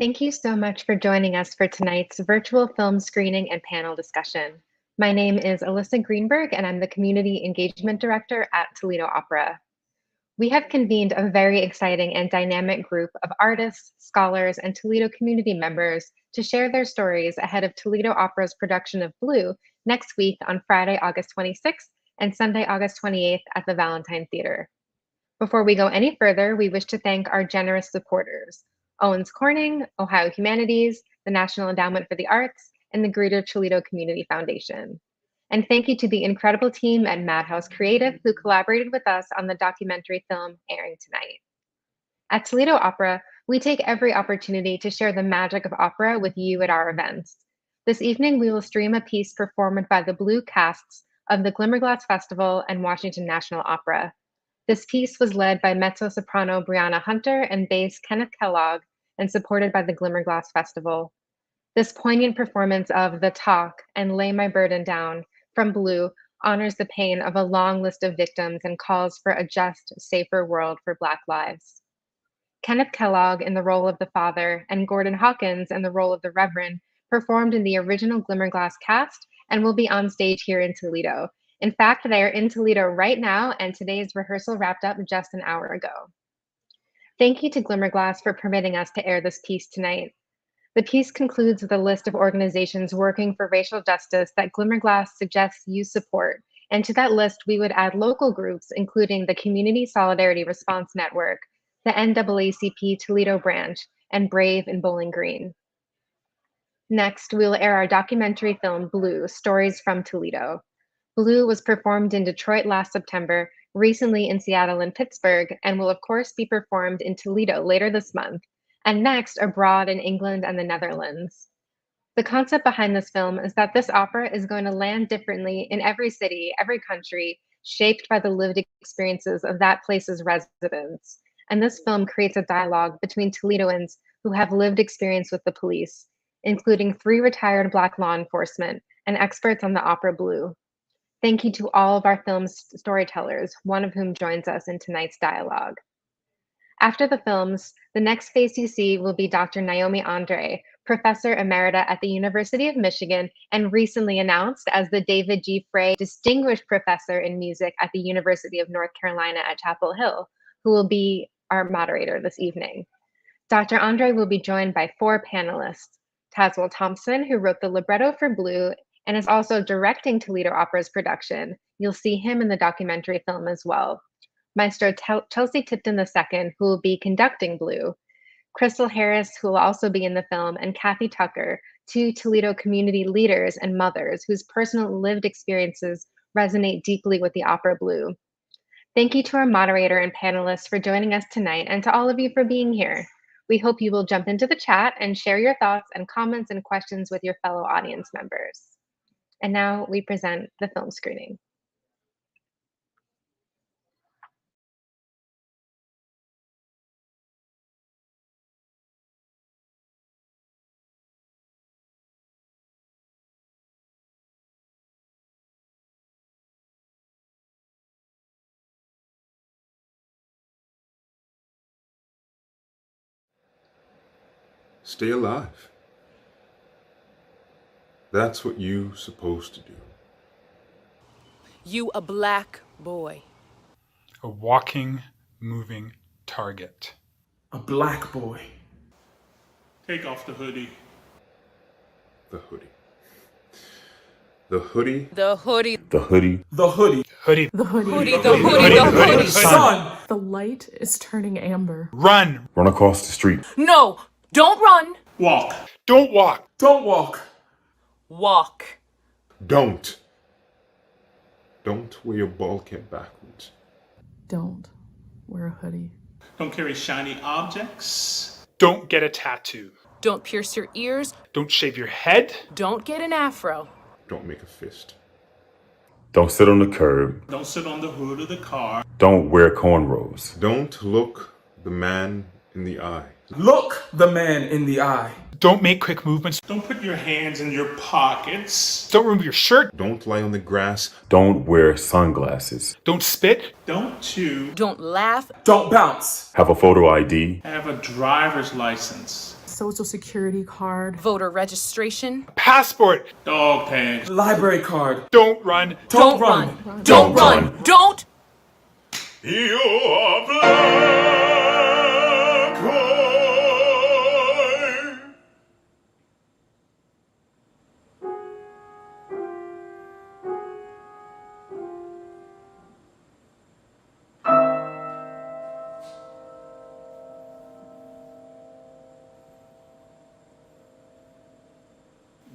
Thank you so much for joining us for tonight's virtual film screening and panel discussion. My name is Alyssa Greenberg, and I'm the Community Engagement Director at Toledo Opera. We have convened a very exciting and dynamic group of artists, scholars, and Toledo community members to share their stories ahead of Toledo Opera's production of Blue next week on Friday, August 26th and Sunday, August 28th at the Valentine Theater. Before we go any further, we wish to thank our generous supporters, Owens Corning, Ohio Humanities, the National Endowment for the Arts, and the Greater Toledo Community Foundation. And thank you to the incredible team at Madhouse Creative who collaborated with us on the documentary film airing tonight. At Toledo Opera, we take every opportunity to share the magic of opera with you at our events. This evening, we will stream a piece performed by the Blue casts of the Glimmerglass Festival and Washington National Opera. This piece was led by mezzo-soprano Brianna Hunter and bass Kenneth Kellogg and supported by the Glimmerglass Festival. This poignant performance of The Talk and Lay My Burden Down from Blue honors the pain of a long list of victims and calls for a just, safer world for Black lives. Kenneth Kellogg in the role of the father and Gordon Hawkins in the role of the Reverend performed in the original Glimmerglass cast and will be on stage here in Toledo. In fact, they are in Toledo right now, and today's rehearsal wrapped up just an hour ago. Thank you to Glimmerglass for permitting us to air this piece tonight. The piece concludes with a list of organizations working for racial justice that Glimmerglass suggests you support, and to that list, we would add local groups, including the Community Solidarity Response Network, the NAACP Toledo branch, and Brave in Bowling Green. Next, we will air our documentary film, Blue, Stories from Toledo. Blue was performed in Detroit last September, recently in Seattle and Pittsburgh, and will of course be performed in Toledo later this month, and next abroad in England and the Netherlands. The concept behind this film is that this opera is going to land differently in every city, every country, shaped by the lived experiences of that place's residents. And this film creates a dialogue between Toledoans who have lived experience with the police, including 3 retired Black law enforcement and experts on the opera Blue. Thank you to all of our film's storytellers, one of whom joins us in tonight's dialogue. After the films, the next face you see will be Dr. Naomi André, Professor Emerita at the University of Michigan and recently announced as the David G. Frey Distinguished Professor in Music at the University of North Carolina at Chapel Hill, who will be our moderator this evening. Dr. André will be joined by 4 panelists, Tazewell Thompson, who wrote the libretto for Blue and is also directing Toledo Opera's production. You'll see him in the documentary film as well. Maestro Chelsea Tipton II, who will be conducting Blue. Crystal Harris, who will also be in the film, and Kathy Tucker, 2 Toledo community leaders and mothers whose personal lived experiences resonate deeply with the opera Blue. Thank you to our moderator and panelists for joining us tonight and to all of you for being here. We hope you will jump into the chat and share your thoughts and comments and questions with your fellow audience members. And now we present the film screening. Stay alive. That's what you're supposed to do. You a Black boy. A walking, moving target. A Black boy. Take off the hoodie. The hoodie. The hoodie. The hoodie. The hoodie. The hoodie. Hoodie. The hoodie. Hoodie, the hoodie, the hoodie. Son! The light is turning amber. Run. Run across the street. No, don't run. Walk. Don't walk. Don't walk. Walk. Don't wear your ball cap backwards. Don't wear a hoodie. Don't carry shiny objects. Don't get a tattoo. Don't pierce your ears. Don't shave your head. Don't get an afro. Don't make a fist. Don't sit on the curb. Don't sit on the hood of the car. Don't wear cornrows. Don't look the man in the eye. Look the man in the eye. Don't make quick movements. Don't put your hands in your pockets. Don't remove your shirt. Don't lie on the grass. Don't wear sunglasses. Don't spit. Don't chew. Don't laugh. Don't bounce. Have a photo ID. Have a driver's license. social security card, Voter registration. Passport. Dog tag. Library card. Don't run. Don't run. Don't run. Don't. You are black boy.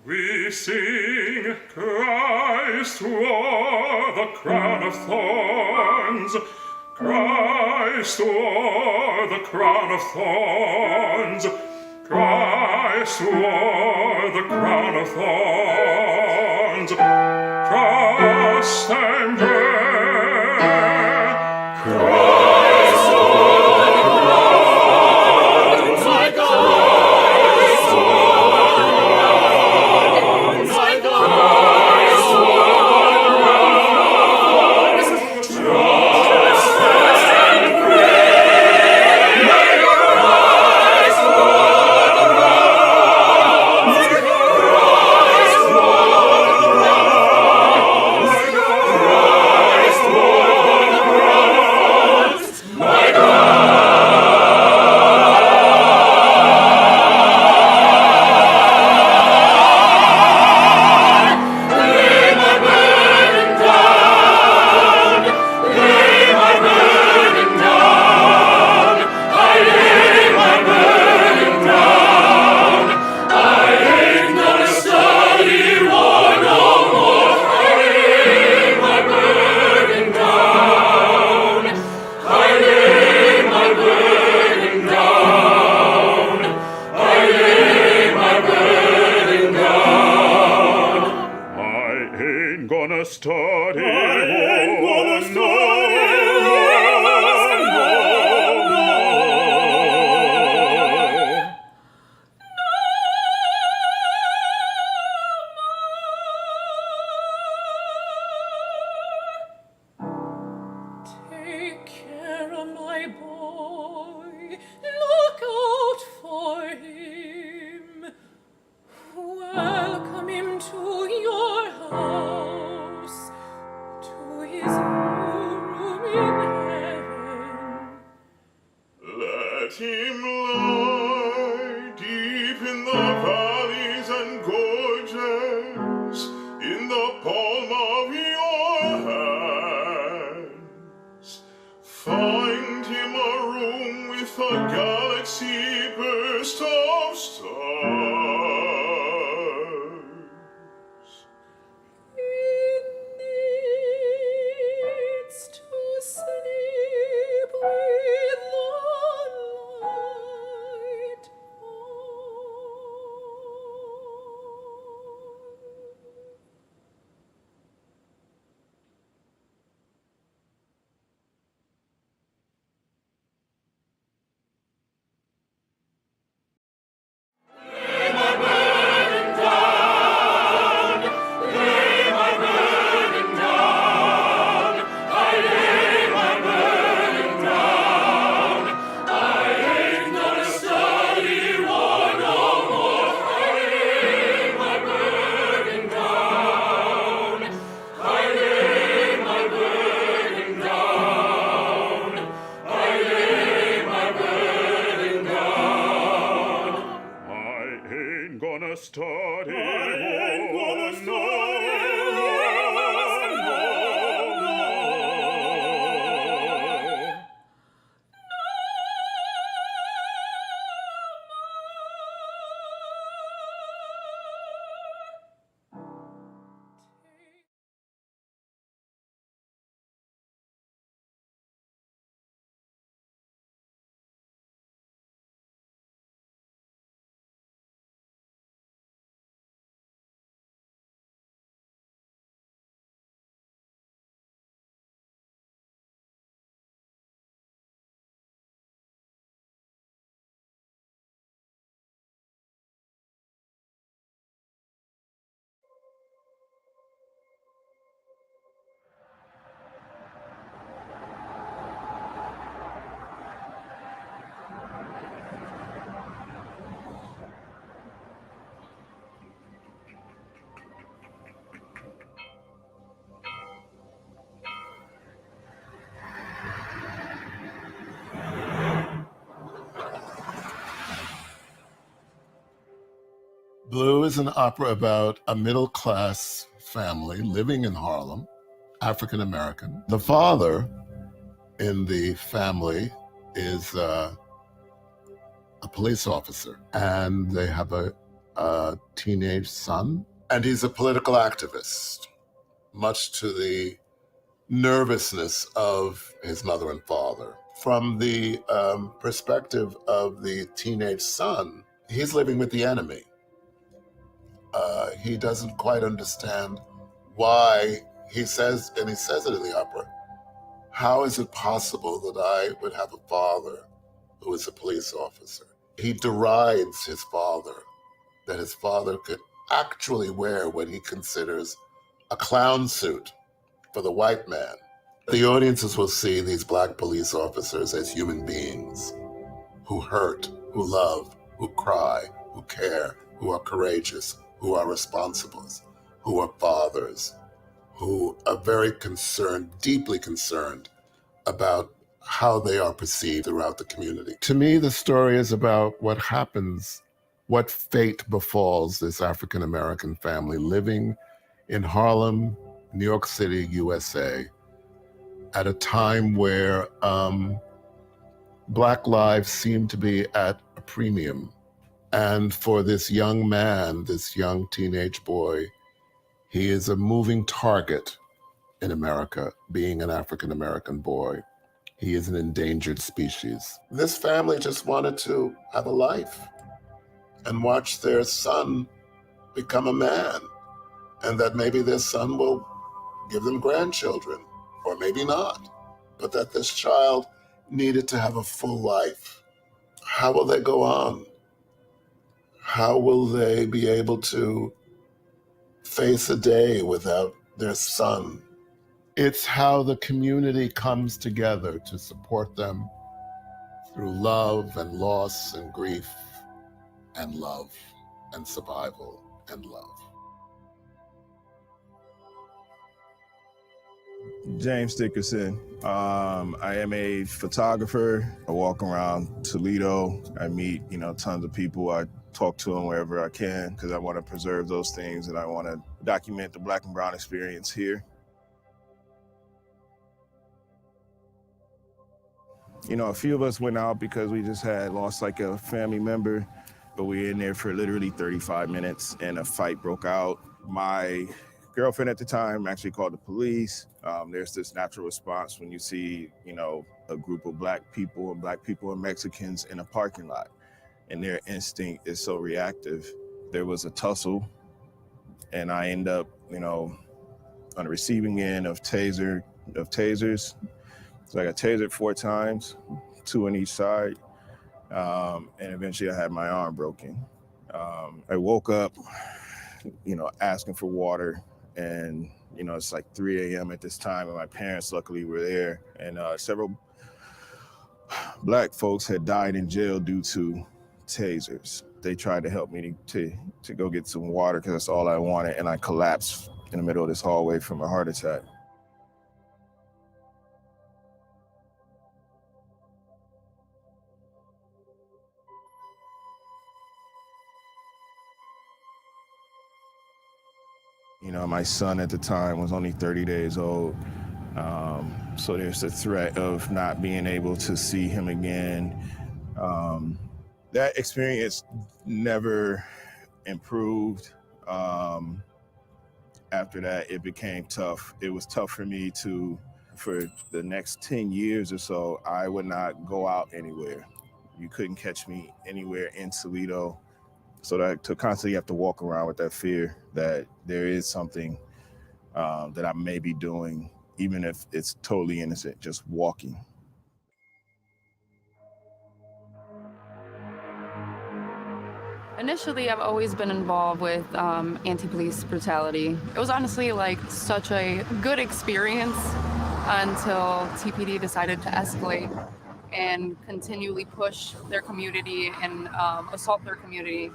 We sing, Christ wore the crown of thorns. Christ wore the crown of thorns. Christ wore the crown of thorns. Trust and bear. Christ wore the crown. My God. Blue is an opera about a middle-class family living in Harlem, African American. The father in the family is a police officer, and they have a teenage son, and he's a political activist, much to the nervousness of his mother and father. From the perspective of the teenage son, he's living with the enemy. He doesn't quite understand why he says it in the opera, how is it possible that I would have a father who is a police officer? He derides his father, that his father could actually wear what he considers a clown suit for the white man. The audiences will see these Black police officers as human beings who hurt, who love, who cry, who care, who are courageous, who are responsible, who are fathers, who are very concerned, deeply concerned about how they are perceived throughout the community. To me, the story is about what happens, what fate befalls this African-American family living in Harlem, New York City, USA, at a time where Black lives seem to be at a premium. And for this young man, this young teenage boy, he is a moving target in America, being an African-American boy. He is an endangered species. This family just wanted to have a life and watch their son become a man, and that maybe their son will give them grandchildren, or maybe not, but that this child needed to have a full life. How will they go on? How will they be able to face a day without their son? It's how the community comes together to support them through love and loss and grief and love and survival and love. James Dickerson. I am a photographer. I walk around Toledo. I meet, tons of people. I talk to them wherever I can because I want to preserve those things and I want to document the Black and brown experience here. A few of us went out because we just had lost like a family member, but we were in there for literally 35 minutes and a fight broke out. My girlfriend at the time actually called the police. There's this natural response when you see, a group of Black people and Mexicans in a parking lot, and their instinct is so reactive. There was a tussle, and I end up, on the receiving end of tasers. So I got tasered 4 times, 2 on each side, and eventually I had my arm broken. I woke up, asking for water, and it's like 3 a.m. at this time, and my parents luckily were there, and several Black folks had died in jail due to tasers. They tried to help me to go get some water because that's all I wanted, and I collapsed in the middle of this hallway from a heart attack. My son at the time was only 30 days old. So there's the threat of not being able to see him again. That experience never improved. After that, it became tough. It was tough for me for the next 10 years or so, I would not go out anywhere. You couldn't catch me anywhere in Toledo. So that to constantly have to walk around with that fear that there is something that I may be doing, even if it's totally innocent, just walking. Initially, I've always been involved with anti-police brutality. It was honestly like such a good experience until TPD decided to escalate and continually push their community and assault their community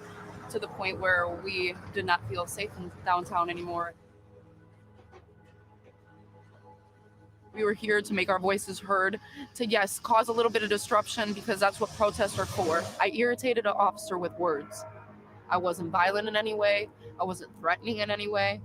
to the point where we did not feel safe in downtown anymore. We were here to make our voices heard, to, yes, cause a little bit of disruption because that's what protests are for. I irritated an officer with words. I wasn't violent in any way. I wasn't threatening in any way.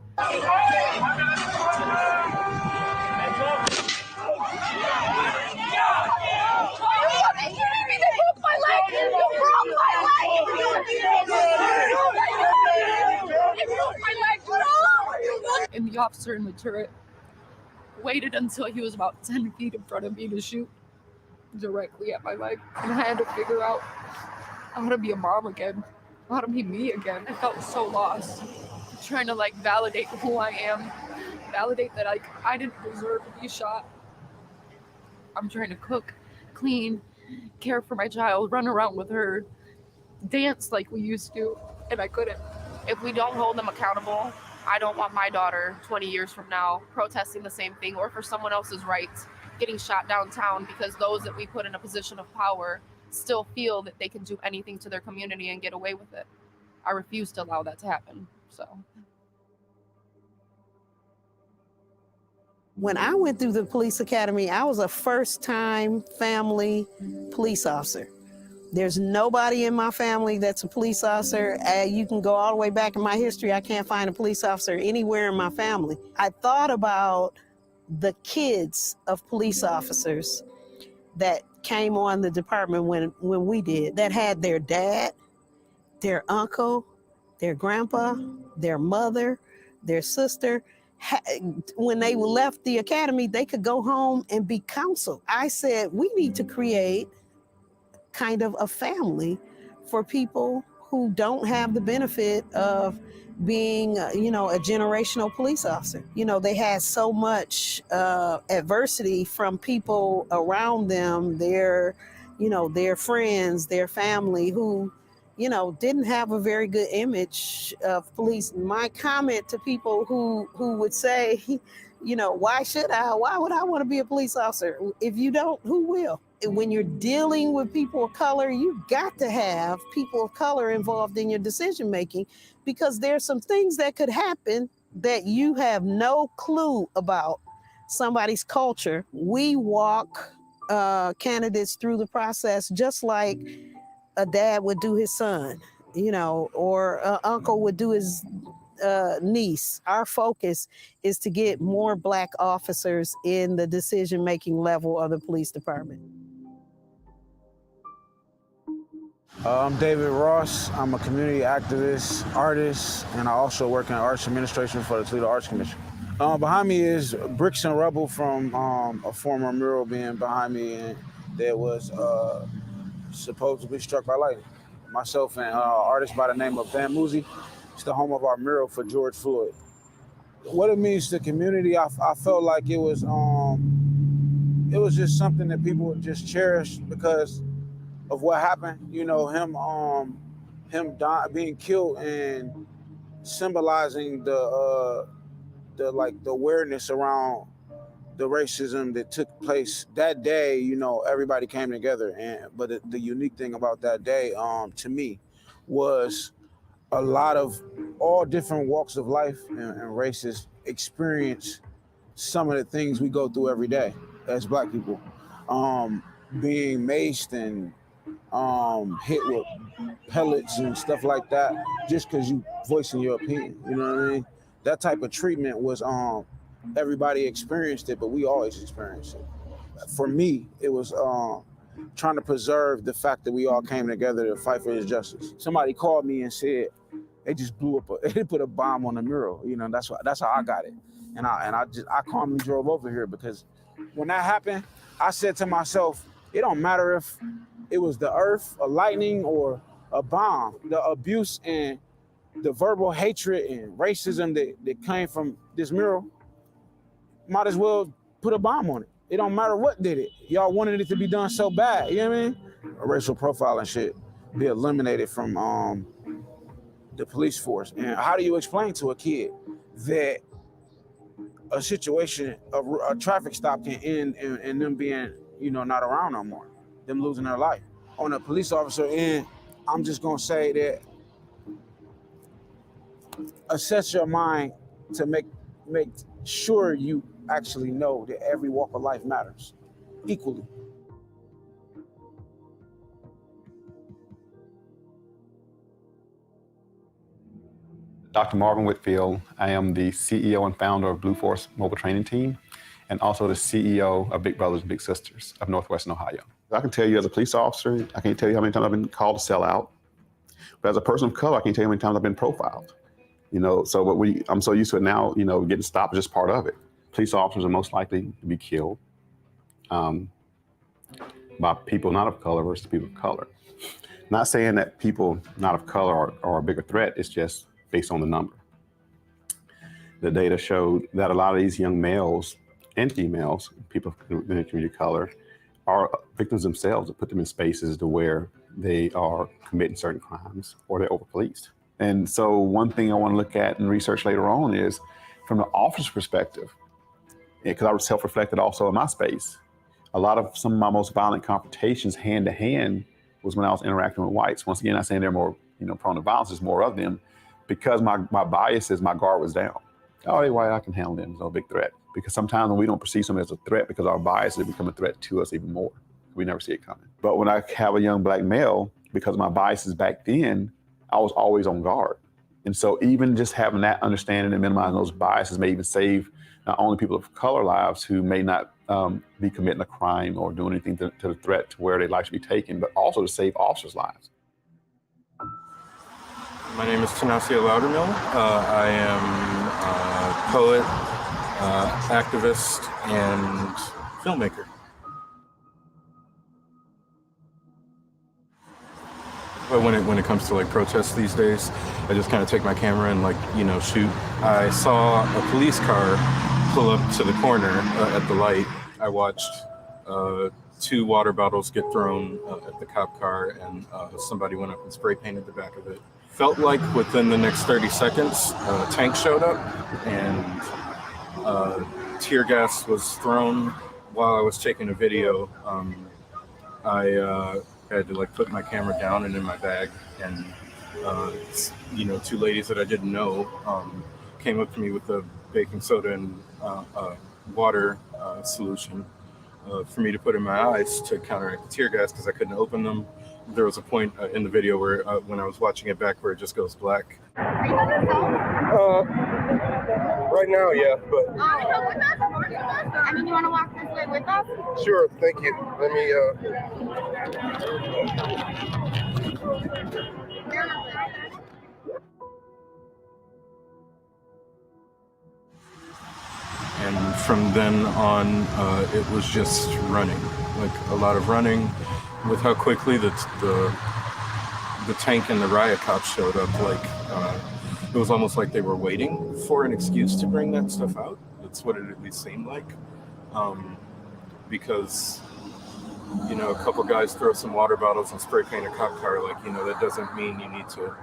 And the officer in the turret waited until he was about 10 feet in front of me to shoot directly at my leg. And I had to figure out how to be a mom again, how to be me again. I felt so lost, trying to validate who I am, validate that I didn't deserve to be shot. I'm trying to cook, clean, care for my child, run around with her, dance like we used to, and I couldn't. If we don't hold them accountable, I don't want my daughter 20 years from now protesting the same thing, or for someone else's rights getting shot downtown because those that we put in a position of power still feel that they can do anything to their community and get away with it. I refuse to allow that to happen. So when I went through the police academy, I was a first-time family police officer. There's nobody in my family that's a police officer. You can go all the way back in my history. I can't find a police officer anywhere in my family. I thought about the kids of police officers that came on the department when we did, that had their dad, their uncle, their grandpa, their mother, their sister. When they left the academy, they could go home and be counseled. I said, we need to create kind of a family for people who don't have the benefit of being, a generational police officer. They had so much adversity from people around them, their friends, their family who, didn't have a very good image of police. My comment to people who would say, why would I want to be a police officer? If you don't, who will? When you're dealing with people of color, you got to have people of color involved in your decision making, because there's some things that could happen that you have no clue about somebody's culture. We walk candidates through the process just like a dad would do his son, or an uncle would do his niece. Our focus is to get more Black officers in the decision-making level of the police department. I'm David Ross. I'm a community activist, artist, and I also work in arts administration for the Toledo Arts Commission. Behind me is bricks and rubble from a former mural being behind me, and that was supposedly struck by lightning. Myself and an artist by the name of Van Muzi. It's the home of our mural for George Floyd. What it means to the community, I felt like it was just something that people would just cherish because of what happened. Him being killed and symbolizing the awareness around the racism that took place that day. Everybody came together, but the unique thing about that day, to me, was a lot of all different walks of life and races experience some of the things we go through every day as Black people, being maced and hit with pellets and stuff like that, just because you voicing your opinion. You know what I mean? That type of treatment was everybody experienced it, but we always experienced it. For me, it was trying to preserve the fact that we all came together to fight for his justice. Somebody called me and said they just blew up they put a bomb on the mural. That's how I got it. And I calmly drove over here, because when that happened, I said to myself, it don't matter if it was the earth, a lightning, or a bomb. The abuse and the verbal hatred and racism that came from this mural, might as well put a bomb on it. It don't matter what did it. Y'all wanted it to be done so bad, you know what I mean? Racial profiling shit be eliminated from the police force. And how do you explain to a kid that a situation, a traffic stop can end and them being, not around no more, them losing their life? On a police officer end, I'm just gonna say that assess your mind to make sure you actually know that every walk of life matters equally. Dr. Marvin Whitfield. I am the CEO and founder of Blue Force Mobile Training Team, and also the CEO of Big Brothers Big Sisters of Northwestern Ohio. I can tell you as a police officer, I can't tell you how many times I've been called to sell out. But as a person of color, I can't tell you how many times I've been profiled. You know, so I'm so used to it now, you know, getting stopped is just part of it. Police officers are most likely to be killed by people not of color versus people of color. Not saying that people not of color are a bigger threat, it's just based on the number. The data showed that a lot of these young males and females, people in the community of color, are victims themselves that put them in spaces to where they are committing certain crimes or they're over-policed. And so one thing I want to look at and research later on is from the officer's perspective, because I was self-reflected also in my space. A lot of some of my most violent confrontations hand to hand was when I was interacting with whites. Once again, I'm saying they're more, you know, prone to violence, there's more of them, because my biases, my guard was down. Oh, they're white, I can handle them, there's no big threat. Because sometimes when we don't perceive something as a threat because our biases become a threat to us even more. We never see it coming. But when I have a young black male, because of my biases back then, I was always on guard. And so even just having that understanding and minimizing those biases may even save not only people of color lives who may not be committing a crime or doing anything to the threat to where their life should be taken, but also to save officers' lives. My name is Tenacio Laudermill. I am a poet, activist, and filmmaker. But when it comes to like protests these days, I just kind of take my camera and like, you know, shoot. I saw a police car pull up to the corner at the light. I watched 2 water bottles get thrown at the cop car, and somebody went up and spray painted the back of it. Felt like within the next 30 seconds, a tank showed up and tear gas was thrown while I was taking a video. I had to like put my camera down and in my bag, and you know, 2 ladies that I didn't know came up to me with a baking soda and water solution for me to put in my eyes to counteract the tear gas because I couldn't open them. There was a point in the video where when I was watching it back where it just goes black. Are you on the phone? Right now, yeah, but... With us? I mean, you want to walk this way with us? Sure, thank you. Let me... And from then on, it was just running, like a lot of running. With how quickly the tank and the riot cops showed up, like it was almost like they were waiting for an excuse to bring that stuff out. That's what it at least seemed like, because you know, a couple guys throw some water bottles and spray paint a cop car, like, you know, that doesn't mean you need to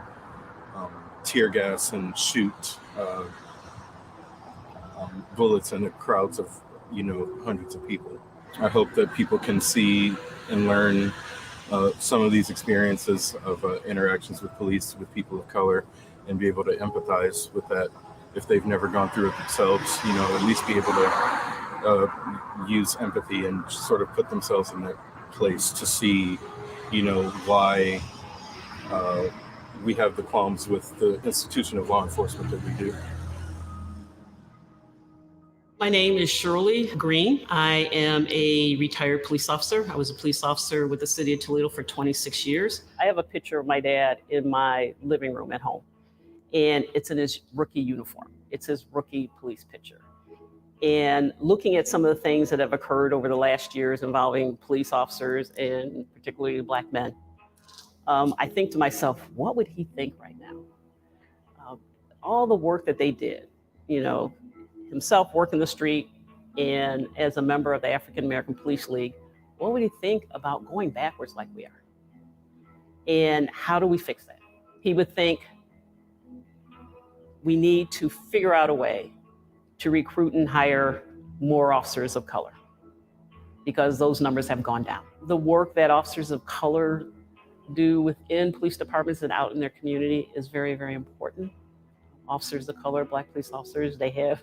tear gas and shoot bullets in the crowds of, you know, hundreds of people. I hope that people can see and learn some of these experiences of interactions with police, with people of color, and be able to empathize with that if they've never gone through it themselves, you know, at least be able to use empathy and sort of put themselves in that place to see, you know, why we have the qualms with the institution of law enforcement that we do. My name is Shirley Green. I am a retired police officer. I was a police officer with the city of Toledo for 26 years. I have a picture of my dad in my living room at home, and it's in his rookie uniform. It's his rookie police picture. And looking at some of the things that have occurred over the last years involving police officers and particularly Black men, I think to myself, what would he think right now? All the work that they did, you know, himself working the street and as a member of the African American Police League, what would he think about going backwards like we are? And how do we fix that? He would think we need to figure out a way to recruit and hire more officers of color because those numbers have gone down. The work that officers of color do within police departments and out in their community is very, very important. Officers of color, Black police officers, they have,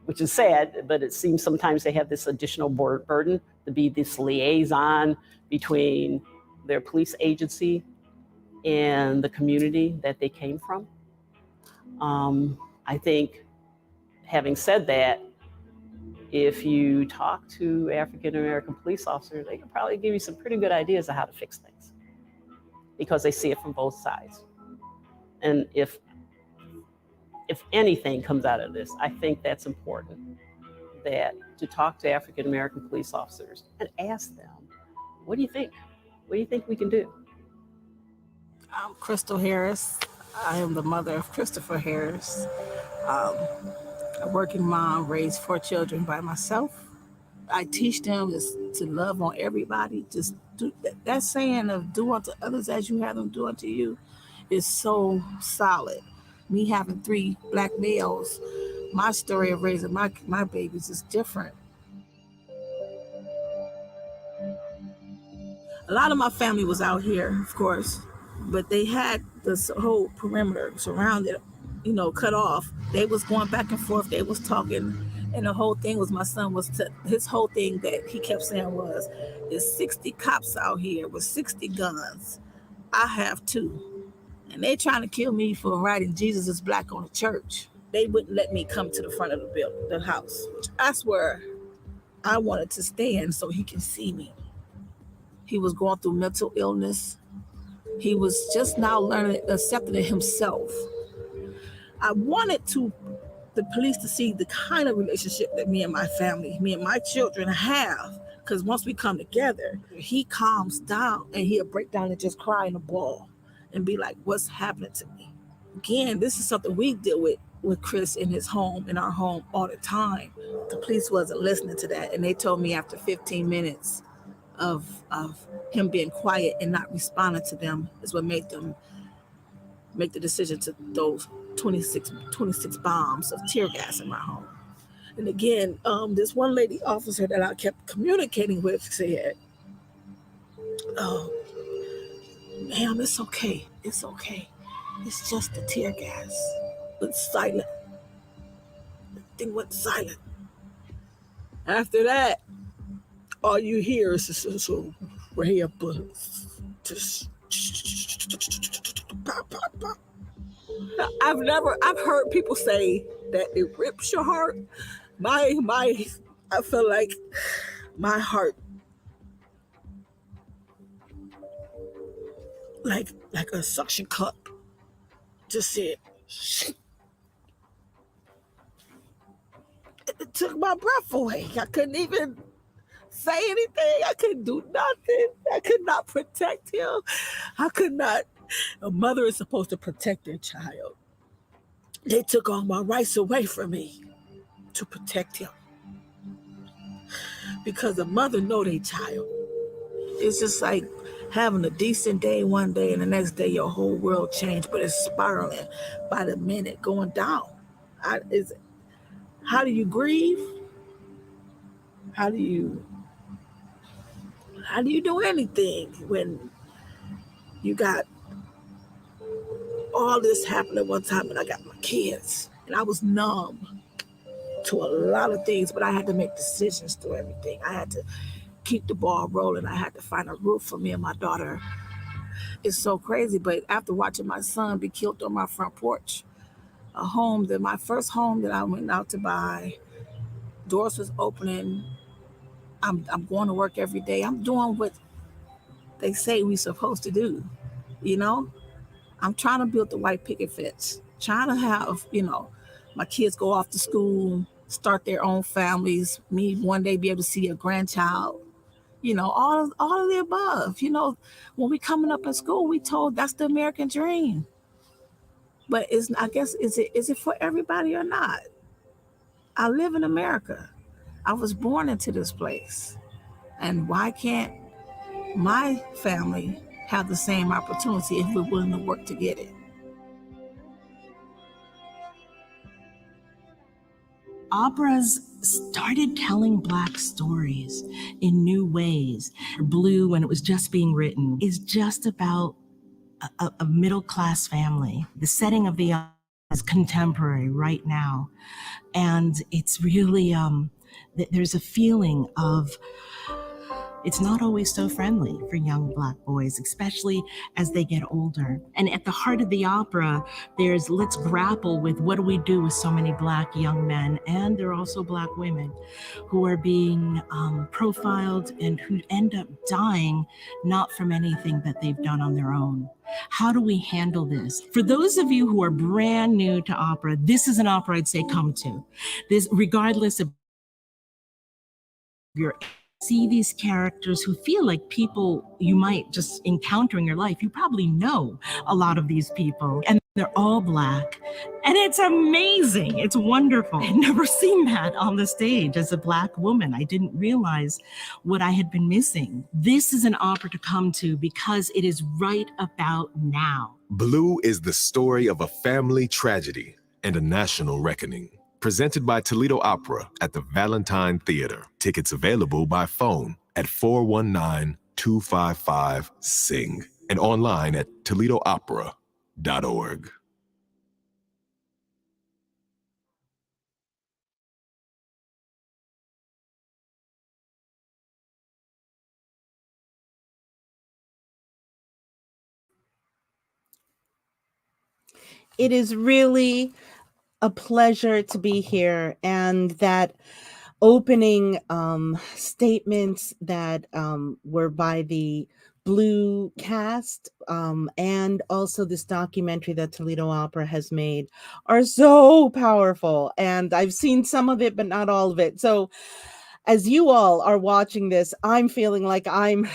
which is sad, but it seems sometimes they have this additional burden to be this liaison between their police agency and the community that they came from. I think, having said that, if you talk to African American police officers, they can probably give you some pretty good ideas of how to fix things because they see it from both sides. And if anything comes out of this, I think that's important, that to talk to African American police officers and ask them, what do you think? What do you think we can do? I'm Crystal Harris. I am the mother of Christopher Harris. A working mom, raised 4 children by myself. I teach them to love on everybody. Just do that saying of do unto others as you have them do unto you is so solid. Me having 3 black males, my story of raising my babies is different. A lot of my family was out here, of course, but they had this whole perimeter surrounded, cut off. They was going back and forth. They was talking, and the whole thing was my son his whole thing that he kept saying was, there's 60 cops out here with 60 guns. I have 2. And they trying to kill me for writing Jesus is Black on the church. They wouldn't let me come to the front of the house. That's where I wanted to stand so he can see me. He was going through mental illness. He was just now learning, accepting it himself. I wanted the police to see the kind of relationship that me and my family, me and my children have. Because once we come together, he calms down and he'll break down and just cry in a ball and be like, what's happening to me? Again, this is something we deal with Chris in his home, in our home all the time. The police wasn't listening to that. And they told me after 15 minutes of him being quiet and not responding to them is what made them make the decision to throw 26 bombs of tear gas in my home. And again, this one lady officer that I kept communicating with said, ma'am, it's okay. It's okay. It's just the tear gas. It's silent. The thing went silent. After that, all you hear is this ray of bullets. Just pop, pop, pop. I've heard people say that it rips your heart. I feel like my heart, like a suction cup, just said, it took my breath away. I couldn't even say anything. I couldn't do nothing. I could not protect him. I could not. A mother is supposed to protect their child. They took all my rights away from me to protect him. Because a mother knows their child. It's just like having a decent day one day and the next day your whole world changed, but it's spiraling by the minute, going down. How do you grieve? How do you do anything when you got all this happening at one time and I got my kids and I was numb to a lot of things, but I had to make decisions through everything. I had to keep the ball rolling. I had to find a roof for me and my daughter. It's so crazy, but after watching my son be killed on my front porch, my first home that I went out to buy, doors was opening. I'm going to work every day. I'm doing what they say we're supposed to do, I'm trying to build the white picket fence, trying to have, my kids go off to school, start their own families, me one day be able to see a grandchild, all of the above. When we coming up in school, we told that's the American dream. But is it for everybody or not? I live in America. I was born into this place. And why can't my family have the same opportunity if we're willing to work to get it? Operas started telling Black stories in new ways. Blue, when it was just being written, is just about a middle-class family. The setting of the opera is contemporary right now. And it's really, there's a feeling of It's not always so friendly for young Black boys, especially as they get older. And at the heart of the opera, there's let's grapple with what do we do with so many Black young men, and there are also Black women who are being profiled and who end up dying not from anything that they've done on their own. How do we handle this? For those of you who are brand new to opera, this is an opera I'd say come to. This, regardless of your see these characters who feel like people you might just encounter in your life. You probably know a lot of these people, and they're all Black. And it's amazing. It's wonderful. I'd never seen that on the stage as a Black woman. I didn't realize what I had been missing. This is an opera to come to because it is right about now. Blue is the story of a family tragedy and a national reckoning. Presented by Toledo Opera at the Valentine Theater. Tickets available by phone at 419-255-SING and online at toledoopera.org. It is really a pleasure to be here, and that opening statements that were by the Blue cast and also this documentary that Toledo Opera has made are so powerful, and I've seen some of it but not all of it. So as you all are watching this, I'm feeling like I'm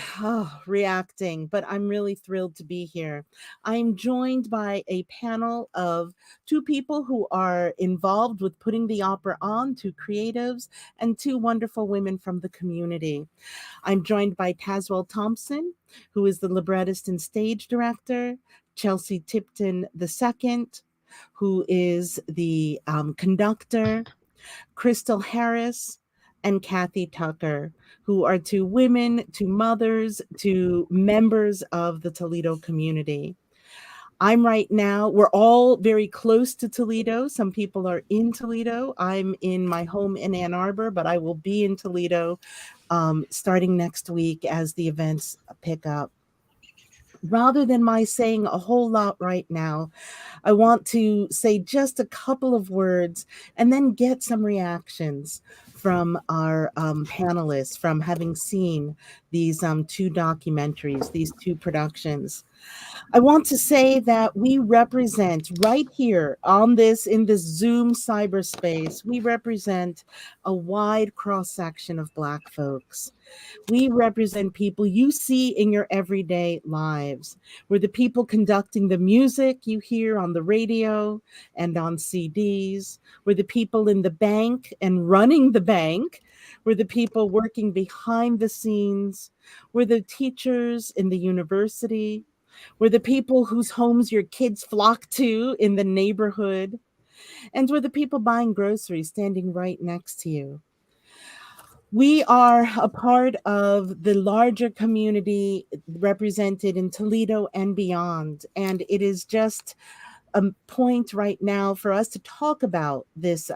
reacting, but I'm really thrilled to be here. I'm joined by a panel of two people who are involved with putting the opera on, two creatives, and two wonderful women from the community. I'm joined by Tazewell Thompson, who is the librettist and stage director, Chelsea Tipton II, who is the conductor, Crystal Harris, and Kathy Tucker, who are two women, two mothers, two members of the Toledo community. I'm right now, we're all very close to Toledo. Some people are in Toledo. I'm in my home in Ann Arbor, but I will be in Toledo starting next week as the events pick up. Rather than my saying a whole lot right now, I want to say just a couple of words and then get some reactions from our panelists from having seen these two documentaries, these two productions. I want to say that we represent right here on this, in this Zoom cyberspace, we represent a wide cross-section of Black folks. We represent people you see in your everyday lives. We're the people conducting the music you hear on the radio and on CDs. We're the people in the bank and running the bank. We're the people working behind the scenes. We're the teachers in the university. We're the people whose homes your kids flock to in the neighborhood. And we're the people buying groceries standing right next to you. We are a part of the larger community represented in Toledo and beyond. And it is just a point right now for us to talk about this,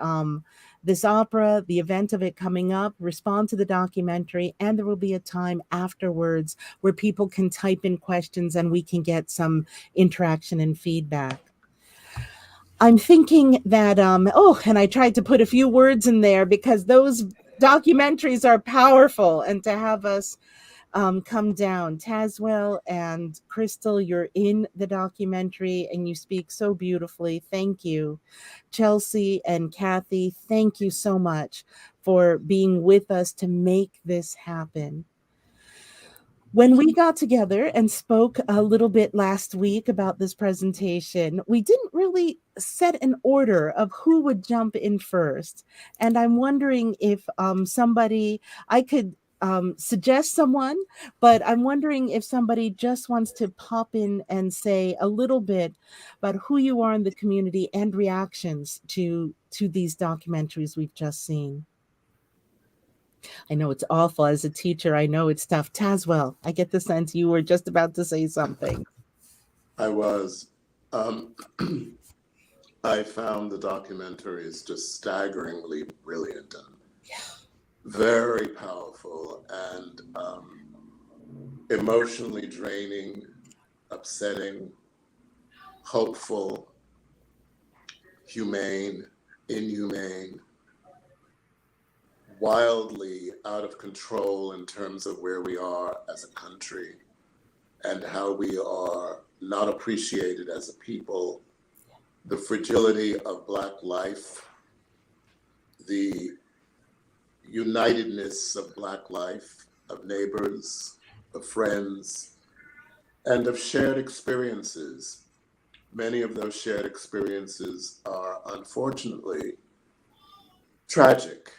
this opera, the event of it coming up, respond to the documentary, and there will be a time afterwards where people can type in questions and we can get some interaction and feedback. I'm thinking that, and I tried to put a few words in there because those documentaries are powerful, and to have us come down. Tazewell and Crystal, you're in the documentary and you speak so beautifully. Thank you. Chelsea and Kathy, thank you so much for being with us to make this happen. When we got together and spoke a little bit last week about this presentation, we didn't really set an order of who would jump in first. And I'm wondering if I could suggest someone, but I'm wondering if somebody just wants to pop in and say a little bit about who you are in the community and reactions to these documentaries we've just seen. I know it's awful. As a teacher, I know it's tough. Tazewell, I get the sense you were just about to say something. I was. I found the documentaries just staggeringly brilliant and very powerful. And emotionally draining, upsetting, hopeful, humane, inhumane, wildly out of control in terms of where we are as a country and how we are not appreciated as a people, the fragility of Black life, the unitedness of Black life, of neighbors, of friends, and of shared experiences. Many of those shared experiences are unfortunately tragic.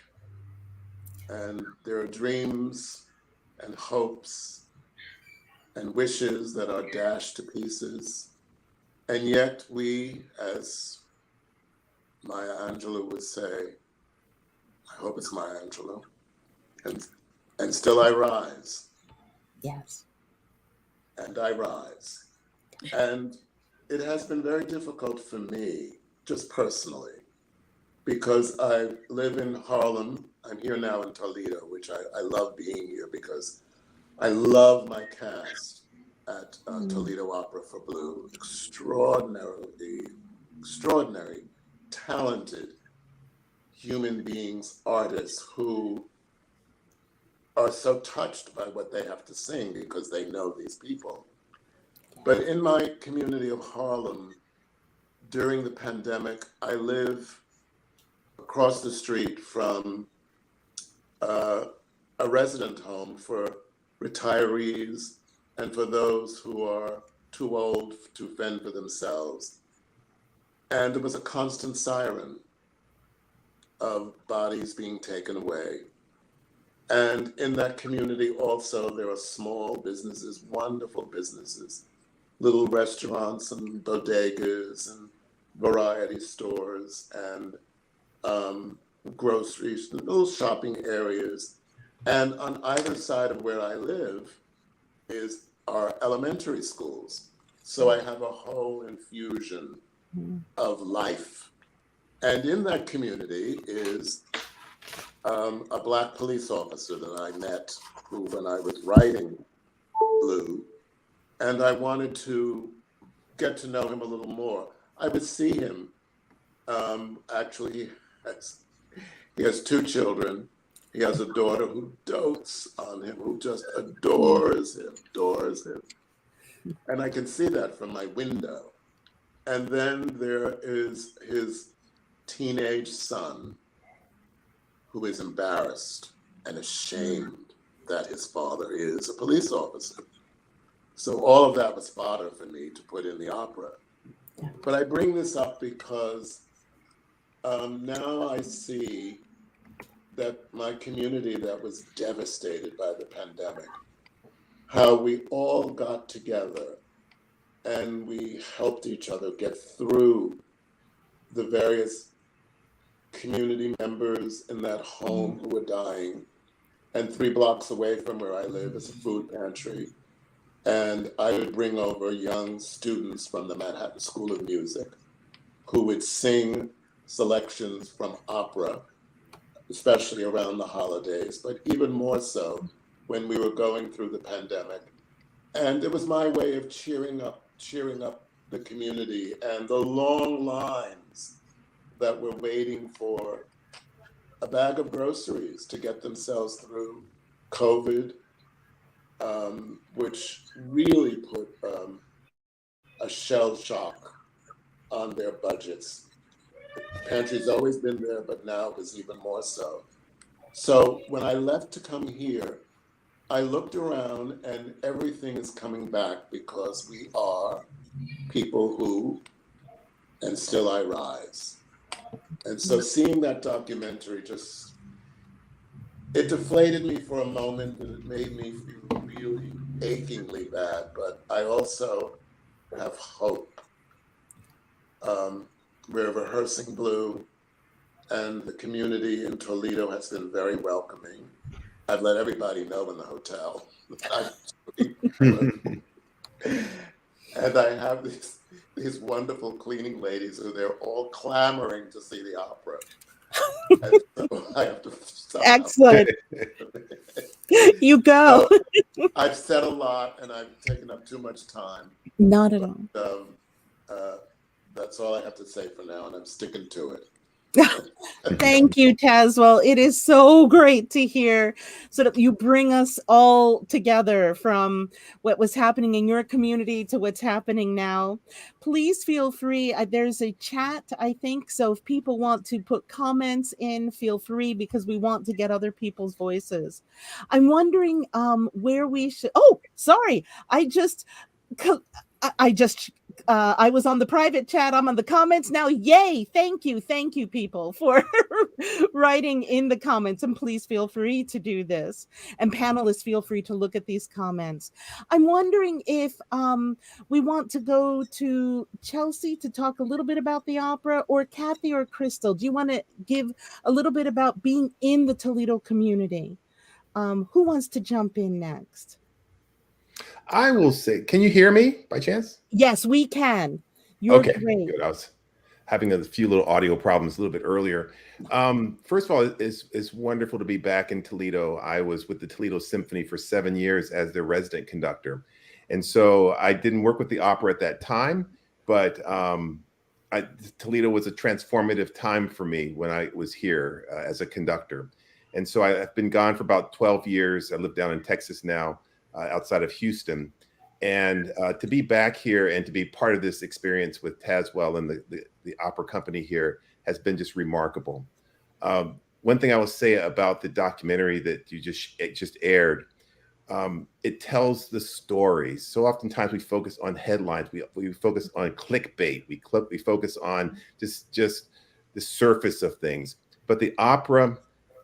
And there are dreams and hopes and wishes that are dashed to pieces. And yet we, as Maya Angelou would say, I hope it's Maya Angelou, and still I rise. Yes. And I rise. And it has been very difficult for me, just personally, because I live in Harlem. I'm here now in Toledo, which I love being here because I love my cast at Toledo Opera for Blue. Extraordinary, talented human beings, artists who are so touched by what they have to sing because they know these people. But in my community of Harlem, during the pandemic, I live across the street from a resident home for retirees and for those who are too old to fend for themselves. And it was a constant siren of bodies being taken away. And in that community also, there are small businesses, wonderful businesses, little restaurants and bodegas and variety stores and groceries, little shopping areas. And on either side of where I live are elementary schools. So I have a whole infusion of life. And in that community is a Black police officer that I met who, when I was writing Blue, and I wanted to get to know him a little more. I would see him. Actually, he has two children. He has a daughter who dotes on him, who just adores him. And I can see that from my window. And then there is his teenage son, who is embarrassed and ashamed that his father is a police officer. So all of that was fodder for me to put in the opera. But I bring this up because now I see that my community that was devastated by the pandemic, how we all got together and we helped each other get through the various community members in that home who were dying. And 3 blocks away from where I live is a food pantry. And I would bring over young students from the Manhattan School of Music who would sing selections from opera, especially around the holidays, but even more so when we were going through the pandemic. And it was my way of cheering up the community and the long lines that were waiting for a bag of groceries to get themselves through COVID, which really put a shell shock on their budgets. The pantry's always been there, but now it was even more so. So when I left to come here, I looked around and everything is coming back because we are people who, and still I rise. And so seeing that documentary it deflated me for a moment and it made me feel really achingly bad, but I also have hope. We're rehearsing Blue and the community in Toledo has been very welcoming. I've let everybody know in the hotel. And I have these wonderful cleaning ladies who they're all clamoring to see the opera. I have to stop. Excellent. You go. I've said a lot and I've taken up too much time. Not at all. That's all I have to say for now, and I'm sticking to it. Thank you, Tazewell. It is so great to hear so that you bring us all together from what was happening in your community to what's happening now. Please feel free. There's a chat, I think. So if people want to put comments in, feel free, because we want to get other people's voices. I'm wondering where we should. Oh, sorry. I was on the private chat. I'm on the comments now. Yay. Thank you, people, for writing in the comments. And please feel free to do this. And panelists, feel free to look at these comments. I'm wondering if we want to go to Chelsea to talk a little bit about the opera, or Kathy or Crystal. Do you want to give a little bit about being in the Toledo community? Who wants to jump in next? I will say, can you hear me by chance? Yes, we can. You're okay, great. Good. I was having a few little audio problems a little bit earlier. First of all, it's wonderful to be back in Toledo. I was with the Toledo Symphony for 7 years as their resident conductor. And so I didn't work with the opera at that time, but Toledo was a transformative time for me when I was here as a conductor. And so I've been gone for about 12 years. I live down in Texas now. Outside of Houston, and to be back here and to be part of this experience with Tazewell and the opera company here has been just remarkable. One thing I will say about the documentary that you just aired, it tells the story. So oftentimes we focus on headlines, we focus on clickbait, we focus on just the surface of things. But the opera,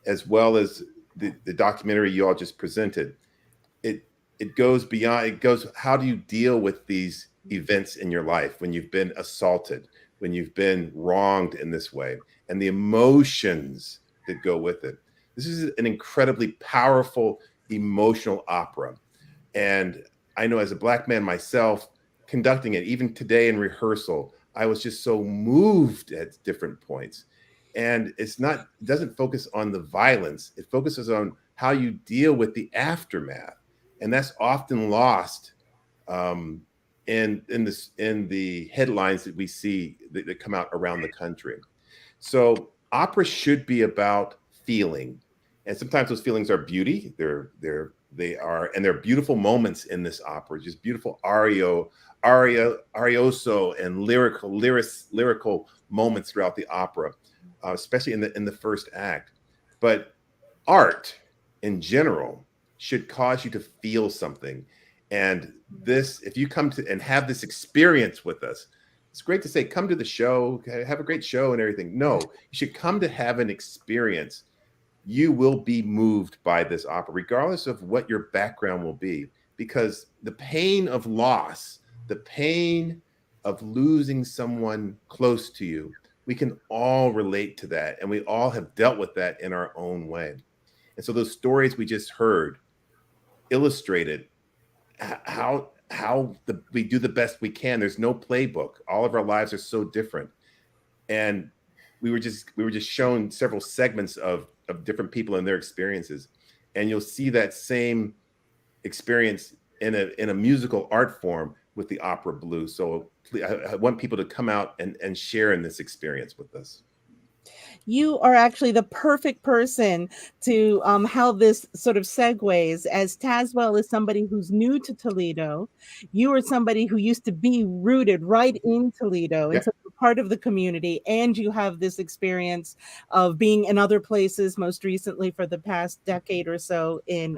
as well as the documentary you all just presented, it goes beyond. It goes, how do you deal with these events in your life when you've been assaulted, when you've been wronged in this way, and the emotions that go with it. This is an incredibly powerful, emotional opera. And I know as a Black man myself, conducting it, even today in rehearsal, I was just so moved at different points. And it doesn't focus on the violence. It focuses on how you deal with the aftermath. And that's often lost in the headlines that we see that come out around the country. So opera should be about feeling, and sometimes those feelings are beauty. They're beautiful moments in this opera, just beautiful arioso and lyrical moments throughout the opera, especially in the first act. But art in general should cause you to feel something. And this, if you come to and have this experience with us, it's great to say, come to the show, have a great show and everything. No, you should come to have an experience. You will be moved by this opera, regardless of what your background will be, because the pain of loss, the pain of losing someone close to you, we can all relate to that. And we all have dealt with that in our own way. And so those stories we just heard illustrated how we do the best we can. There's no playbook. All of our lives are so different. And we were just shown several segments of different people and their experiences. And you'll see that same experience in a musical art form with the opera blues. So I want people to come out and share in this experience with us. You are actually the perfect person to how this sort of segues, as Tazewell is somebody who's new to Toledo. You are somebody who used to be rooted right in Toledo, and so you're part of the community, and you have this experience of being in other places, most recently for the past decade or so in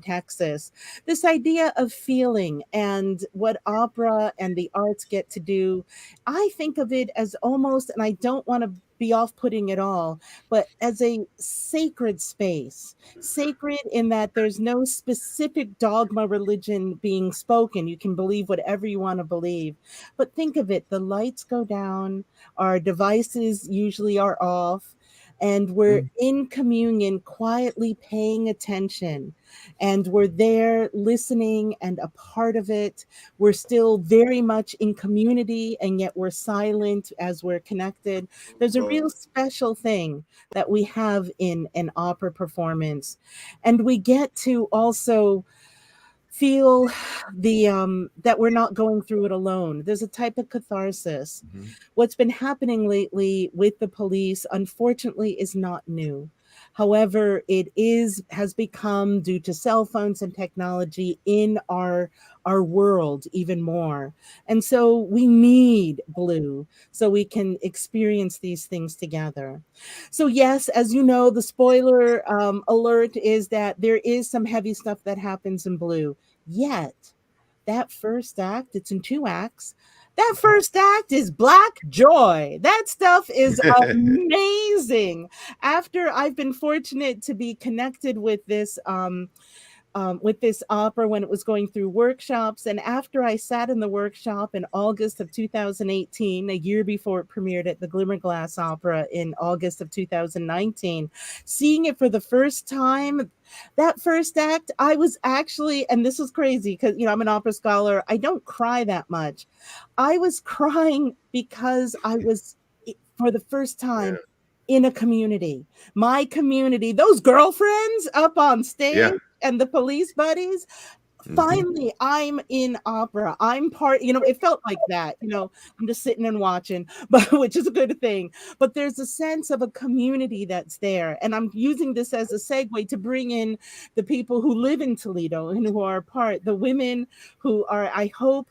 Texas. This idea of feeling and what opera and the arts get to do, I think of it as almost, and I don't want to be off-putting at all, but as a sacred space, sacred in that there's no specific dogma religion being spoken. You can believe whatever you want to believe, but think of it, the lights go down, our devices usually are off, and we're in communion, quietly paying attention, and we're there listening and a part of it. We're still very much in community, and yet we're silent as we're connected. There's a real special thing that we have in an opera performance, and we get to also feel that we're not going through it alone. There's a type of catharsis. What's been happening lately with the police, unfortunately, is not new. However, it has become, due to cell phones and technology, in our world even more. And so we need blue so we can experience these things together. So yes, as you know, the spoiler alert is that there is some heavy stuff that happens in blue. Yet, that first act, it's in 2 acts. That first act is Black joy. That stuff is amazing. After I've been fortunate to be connected with this opera when it was going through workshops, and after I sat in the workshop in August of 2018, a year before it premiered at the Glimmerglass Opera in August of 2019, seeing it for the first time, that first act, I was actually, and this was crazy because, I'm an opera scholar, I don't cry that much. I was crying because I was, for the first time, in a community. My community, those girlfriends up on stage and the police buddies. Finally, I'm in opera. I'm part, it felt like that, I'm just sitting and watching, but which is a good thing. But there's a sense of a community that's there. And I'm using this as a segue to bring in the people who live in Toledo and who are part, the women who are, I hope,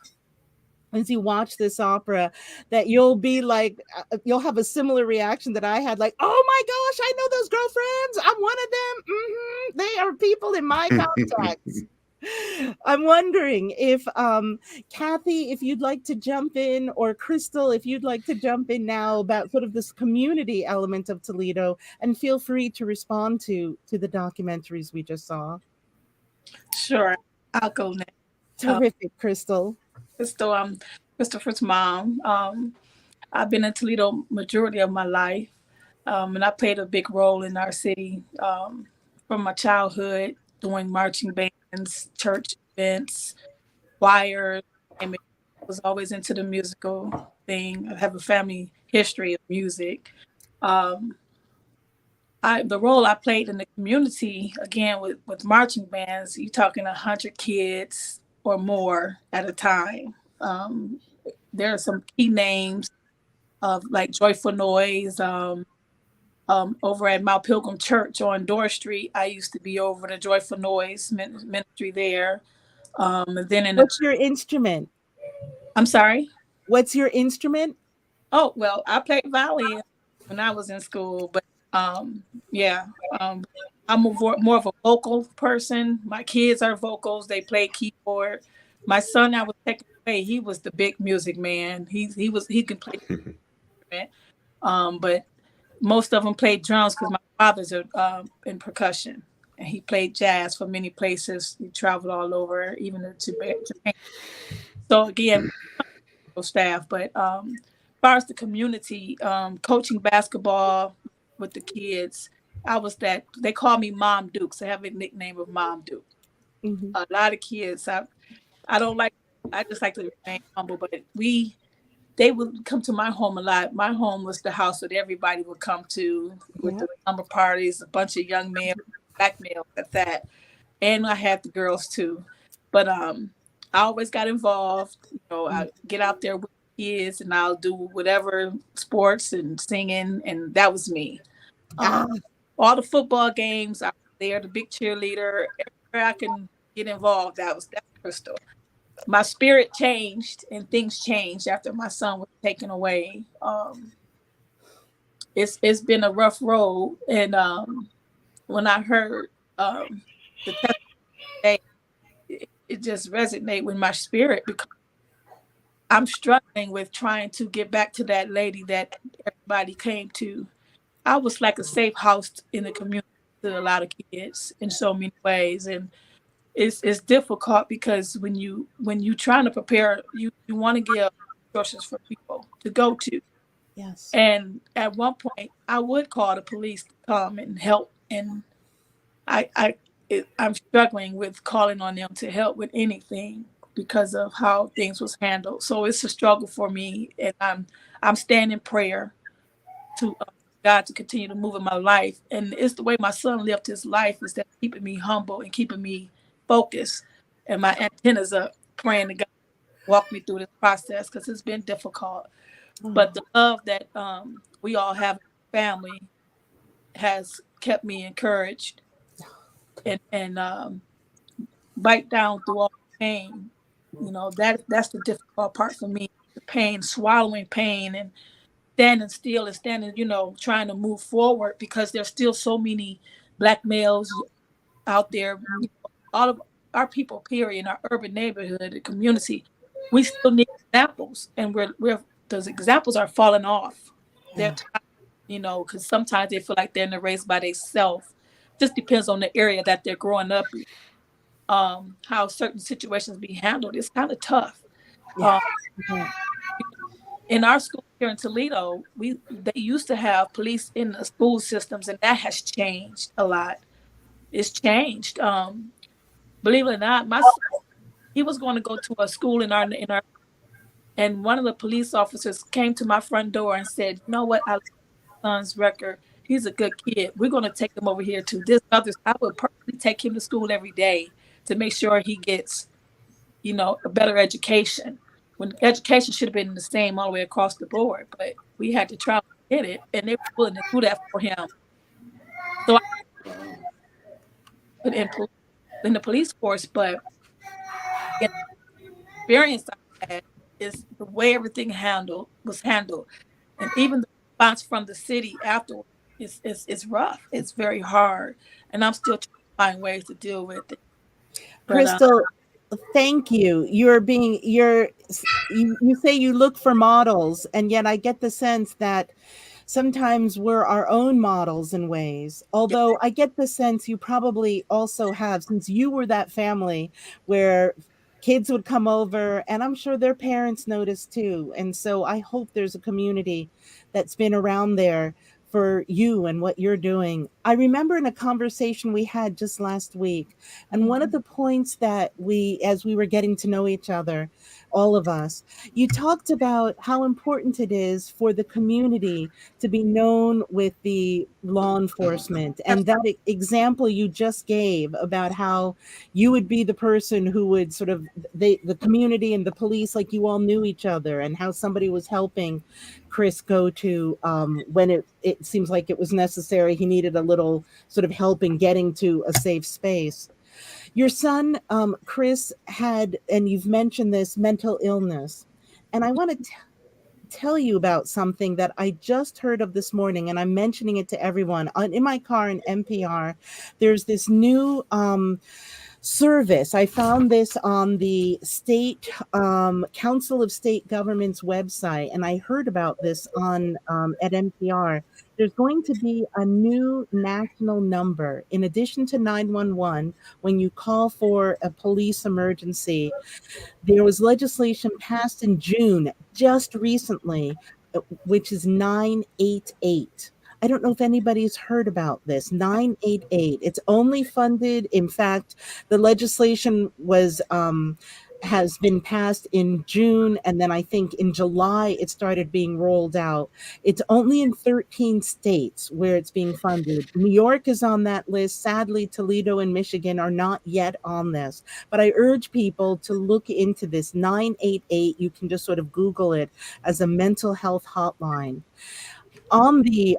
as you watch this opera, that you'll be like, you'll have a similar reaction that I had, like, oh my gosh, I know those girlfriends. I'm one of them. They are people in my contacts. I'm wondering if Kathy, if you'd like to jump in, or Crystal, if you'd like to jump in now about sort of this community element of Toledo, and feel free to respond to the documentaries we just saw. Sure, I'll go next. Terrific, Crystal. Crystal, I'm Christopher's mom. I've been in Toledo majority of my life, and I played a big role in our city from my childhood, doing marching bands, church events, choirs. I was always into the musical thing. I have a family history of music. The role I played in the community, again, with marching bands, you're talking 100 kids or more at a time. There are some key names of like Joyful Noise. Over at Mount Pilgrim Church on Dorr Street, I used to be over the Joyful Noise ministry there. And then what's your instrument? I'm sorry? What's your instrument? Oh, well, I played violin when I was in school, but I'm more of a vocal person. My kids are vocals. They play keyboard. My son, I was taking away. He was the big music man. He can play instrument. But most of them played drums because my father's in percussion, and he played jazz for many places. He traveled all over, even to Japan. So again, staff. But as far as the community, coaching basketball with the kids, I was that. They call me Mom Dukes. I have a nickname of Mom Duke. Mm-hmm. A lot of kids. I just like to remain humble, but they would come to my home a lot. My home was the house that everybody would come to with the summer parties, a bunch of young men, black males at that. And I had the girls too. But I always got involved. I get out there with kids and I'll do whatever sports and singing, and that was me. All the football games, I was there, the big cheerleader. Everywhere I can get involved, that's Crystal. My spirit changed and things changed after my son was taken away. It's been a rough road, and when I heard the testimony, it just resonated with my spirit, because I'm struggling with trying to get back to that lady that everybody came to. I was like a safe house in the community to a lot of kids in so many ways, and it's difficult because when you trying to prepare, you want to give resources for people to go to, Yes. And at one point, I would call the police to come and help. And I'm struggling with calling on them to help with anything because of how things was handled. So it's a struggle for me, and I'm staying in prayer to God to continue to move in my life. And it's the way my son lived his life is that keeping me humble and keeping me focused and my antennas up, praying to God walk me through this process because it's been difficult. But the love that we all have in the family has kept me encouraged and bite down through all the pain. You know, that's the difficult part for me. The pain, swallowing pain and standing still and standing, trying to move forward because there's still so many Black males out there. All of our people, period, in our urban neighborhood, the community, we still need examples, and we're those examples are falling off. They're tired, because sometimes they feel like they're in the race by themselves. Just depends on the area that they're growing up in. How certain situations be handled. It's kind of tough. Yeah. In our school here in Toledo, they used to have police in the school systems, and that has changed a lot. It's changed. Believe it or not, my son, he was going to go to a school in our, and one of the police officers came to my front door and said, "You know what? I like my son's record. He's a good kid. We're going to take him over here to this other. I would personally take him to school every day to make sure he gets, a better education. When education should have been the same all the way across the board, but we had to try to get it, and they were willing to do that for him. So I put in the police force, but the experience I had is the way everything was handled, and even the response from the city afterwards is rough. It's very hard, and I'm still trying to find ways to deal with it. But, Crystal, thank you. You say you look for models, and yet I get the sense that sometimes we're our own models in ways. Although I get the sense you probably also have, since you were that family where kids would come over, and I'm sure their parents noticed too. And so I hope there's a community that's been around there for you and what you're doing. I remember in a conversation we had just last week, and one of the points that as we were getting to know each other, all of us, you talked about how important it is for the community to be known with the law enforcement. And that example you just gave about how you would be the person who would sort of, the community and the police, like you all knew each other, and how somebody was helping Chris go to when it seems like it was necessary. He needed a little sort of help in getting to a safe space. Your son, Chris, had, and you've mentioned this, mental illness. And I want to tell you about something that I just heard of this morning, and I'm mentioning it to everyone. In my car in NPR, there's this new service. I found this on the State Council of State Governments website, and I heard about this on at NPR. There's going to be a new national number in addition to 911 when you call for a police emergency. There was legislation passed in June just recently, which is 988. I don't know if anybody's heard about this. 988. It's only funded. In fact, the legislation has been passed in June, and then I think in July it started being rolled out. It's only in 13 states where it's being funded. New York is on that list. Sadly, Toledo and Michigan are not yet on this. But I urge people to look into this. 988. You can just sort of Google it as a mental health hotline. On the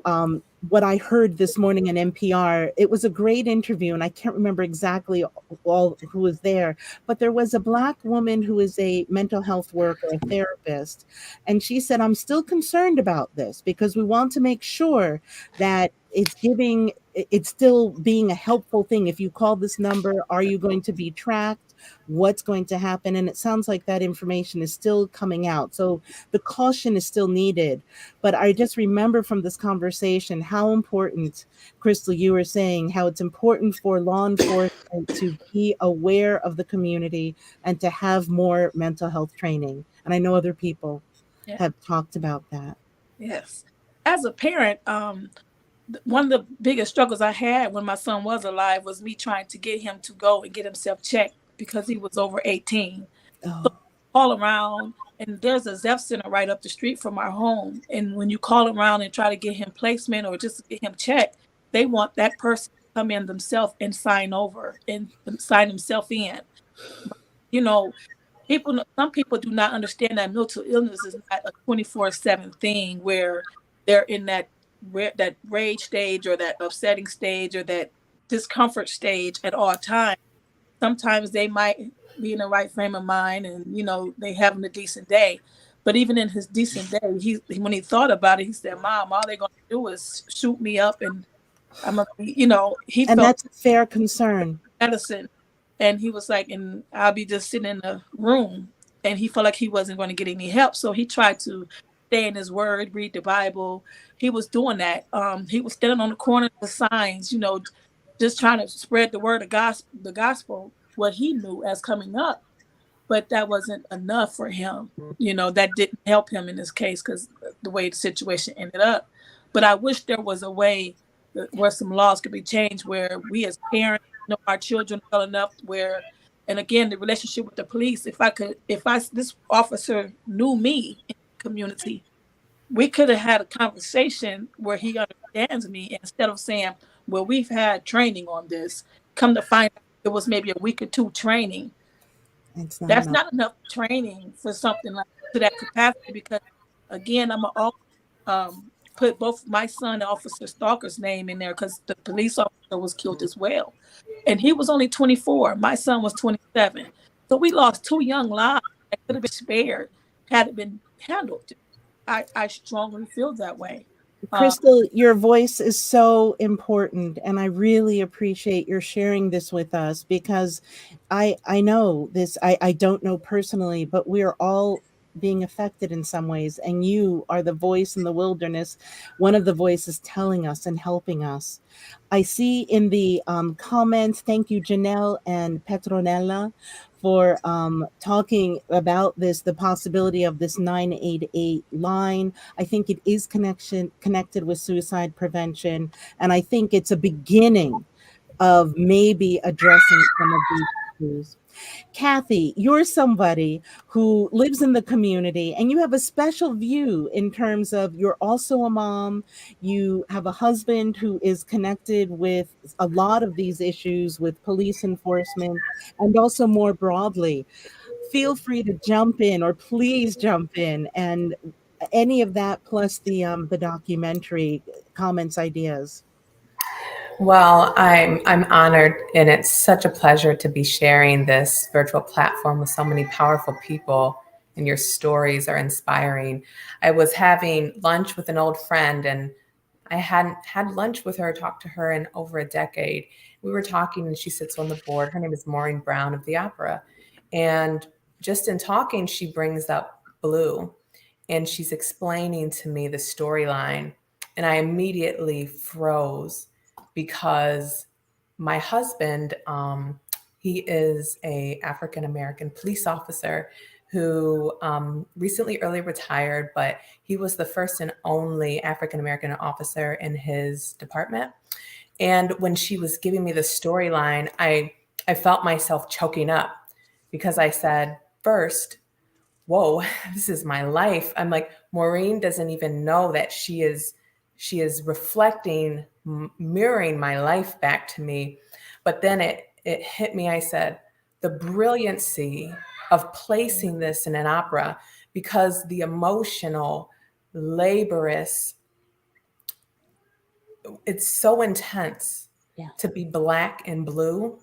what I heard this morning in NPR, it was a great interview, and I can't remember exactly all who was there, but there was a Black woman who is a mental health worker, a therapist, and she said, "I'm still concerned about this because we want to make sure that it's still being a helpful thing. If you call this number, are you going to be tracked? What's going to happen?" And it sounds like that information is still coming out. So the caution is still needed. But I just remember from this conversation how important, Crystal, you were saying how it's important for law enforcement to be aware of the community and to have more mental health training. And I know other people have talked about that. Yes. As a parent, one of the biggest struggles I had when my son was alive was me trying to get him to go and get himself checked because he was over 18. So Oh, call around, and there's a Zeph Center right up the street from our home. And when you call around and try to get him placement or just to get him checked, they want that person to come in themselves and sign over and sign himself in. You know, some people do not understand that mental illness is not a 24/7 thing where they're in that rage stage or that upsetting stage or that discomfort stage at all times. Sometimes they might be in the right frame of mind and they having a decent day. But even in his decent day, when he thought about it, he said, "Mom, all they're gonna do is shoot me up and I'm gonna be," he and felt that's a fair concern. medicine. And he was like, and I'll be just sitting in the room. And he felt like he wasn't going to get any help. So he tried to stay in his word, read the Bible. He was doing that. He was standing on the corner of the signs, just trying to spread the word of the gospel, what he knew as coming up. But that wasn't enough for him. That didn't help him in this case because the way the situation ended up. But I wish there was a way where some laws could be changed where we as parents know our children well enough where, and again, the relationship with the police, this officer knew me in the community, we could have had a conversation where he understands me instead of saying, well, we've had training on this. Come to find out it was maybe a week or two training. It's not That's enough. not enough training for something like to that capacity because again, I'm put both my son and Officer Stalker's name in there because the police officer was killed as well. And he was only 24. My son was 27. So we lost two young lives that could have been spared had it been handled. I strongly feel that way. Crystal, your voice is so important, and I really appreciate your sharing this with us because I know this. I don't know personally, but we are all being affected in some ways, and you are the voice in the wilderness, one of the voices telling us and helping us. I see in the comments, thank you, Janelle and Petronella, for talking about the possibility of this 988 line. I think it is connected with suicide prevention, and I think it's a beginning of maybe addressing some of these issues. Kathy, you're somebody who lives in the community and you have a special view in terms of you're also a mom. You have a husband who is connected with a lot of these issues with police enforcement and also more broadly. Feel free to jump in or please jump in and any of that plus the documentary comments, ideas. Well, I'm honored, and it's such a pleasure to be sharing this virtual platform with so many powerful people, and your stories are inspiring. I was having lunch with an old friend, and I hadn't had lunch with her, talked to her in over a decade. We were talking, and she sits on the board. Her name is Maureen Brown of the Opera. And just in talking, she brings up Blue, and she's explaining to me the storyline. And I immediately froze because my husband, he is a African-American police officer who recently early retired, but he was the first and only African-American officer in his department. And when she was giving me the storyline, I felt myself choking up because I said, first, whoa, this is my life. I'm like, Maureen doesn't even know that she is reflecting, mirroring my life back to me. But then it hit me. I said, the brilliancy of placing this in an opera, because the emotional, laborious, it's so intense to be Black and blue.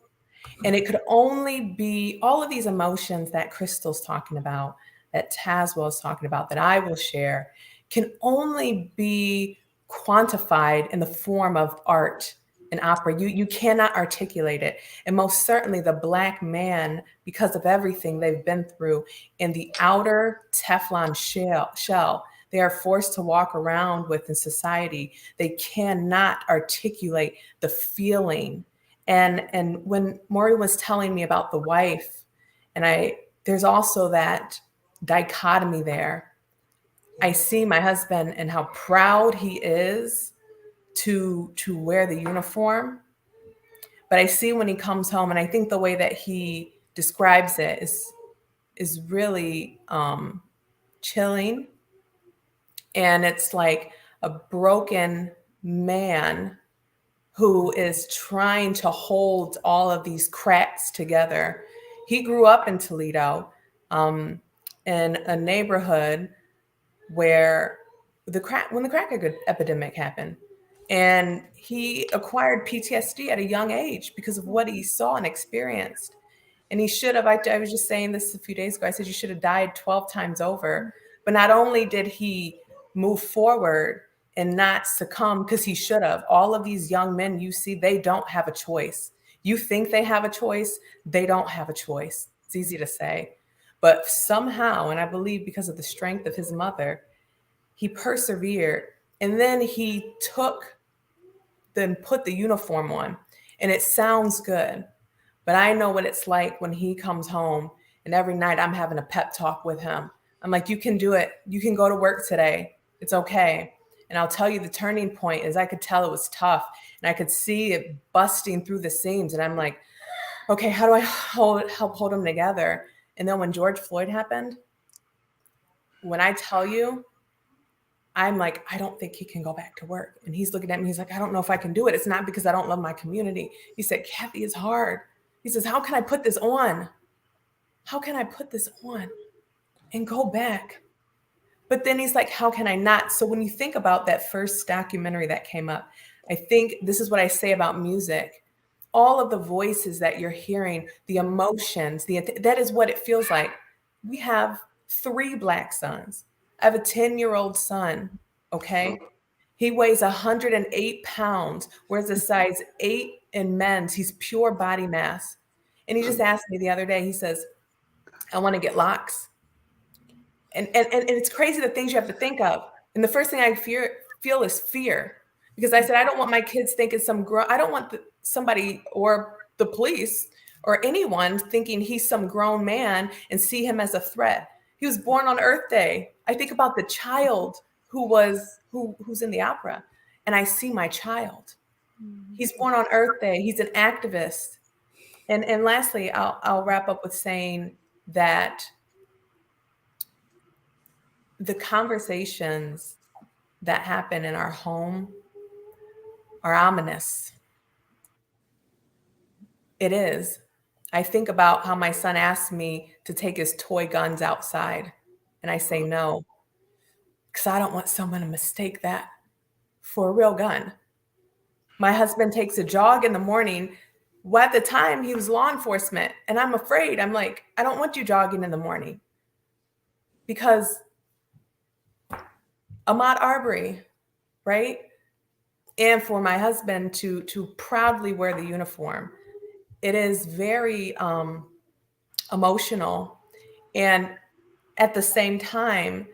And it could only be all of these emotions that Crystal's talking about, that Tazewell is talking about, that I will share, can only be quantified in the form of art and opera. You cannot articulate it. And most certainly the Black man, because of everything they've been through in the outer Teflon shell, they are forced to walk around with in society. They cannot articulate the feeling. And when Maury was telling me about the wife, and there's also that dichotomy there. I see my husband and how proud he is to wear the uniform. But I see when he comes home, and I think the way that he describes it is really chilling. And it's like a broken man who is trying to hold all of these cracks together. He grew up in Toledo, in a neighborhood where when the crack epidemic happened, and he acquired PTSD at a young age because of what he saw and experienced. And he should have, I was just saying this a few days ago, I said, you should have died 12 times over. But not only did he move forward and not succumb, because he should have. All of these young men you see, they don't have a choice. You think they have a choice, they don't have a choice. It's easy to say. But somehow, and I believe because of the strength of his mother, he persevered. And then he put the uniform on. And it sounds good. But I know what it's like when he comes home, and every night I'm having a pep talk with him. I'm like, you can do it. You can go to work today. It's okay. And I'll tell you, the turning point is I could tell it was tough, and I could see it busting through the seams. And I'm like, okay, how do I help hold them together? And then when George Floyd happened, when I tell you, I'm like, I don't think he can go back to work. And he's looking at me, he's like, I don't know if I can do it. It's not because I don't love my community. He said, Kathy, it's hard. He says, how can I put this on? How can I put this on and go back? But then he's like, how can I not? So when you think about that first documentary that came up, I think this is what I say about music. All of the voices that you're hearing, the emotions, that is what it feels like. We have 3 Black sons. I have a 10-year-old son, okay? He weighs 108 pounds, wears a size 8 in men's. He's pure body mass. And he just asked me the other day, he says, I want to get locks. And it's crazy the things you have to think of. And the first thing I feel is fear. Because I said, I don't want my kids thinking I don't want somebody or the police or anyone thinking he's some grown man and see him as a threat. He was born on Earth Day. I think about the child who's in the opera, and I see my child. He's born on Earth Day. He's an activist. And lastly, I'll wrap up with saying that the conversations that happen in our home are ominous. It is. I think about how my son asked me to take his toy guns outside, and I say no, because I don't want someone to mistake that for a real gun. My husband takes a jog in the morning. Well, at the time, he was law enforcement, and I'm afraid. I'm like, I don't want you jogging in the morning, because Ahmaud Arbery, right? And for my husband to proudly wear the uniform, it is very emotional. And at the same time,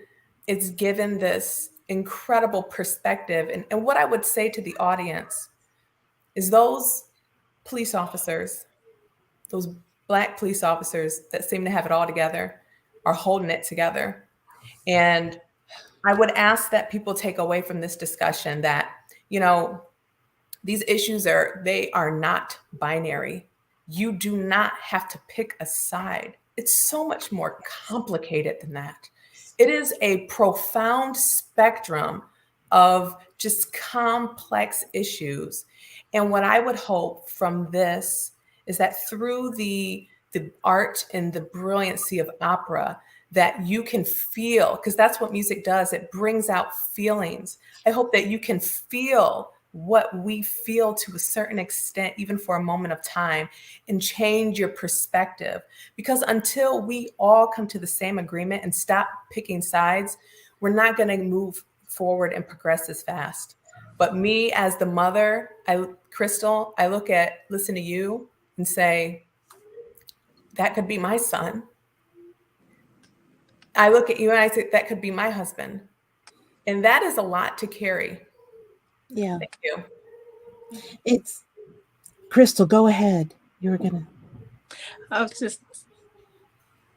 it's given this incredible perspective. And what I would say to the audience is those police officers, those Black police officers that seem to have it all together, are holding it together. And I would ask that people take away from this discussion that, these issues they are not binary. You do not have to pick a side. It's so much more complicated than that. It is a profound spectrum of just complex issues. And what I would hope from this is that through the art and the brilliancy of opera, that you can feel, because that's what music does. It brings out feelings. I hope that you can feel what we feel to a certain extent, even for a moment of time, and change your perspective. Because until we all come to the same agreement and stop picking sides, we're not going to move forward and progress as fast. But me as the mother, Crystal, I listen to you and say, that could be my son. I look at you and I say, that could be my husband. And that is a lot to carry. Yeah. Thank you. It's Crystal, go ahead. You were gonna. I was just,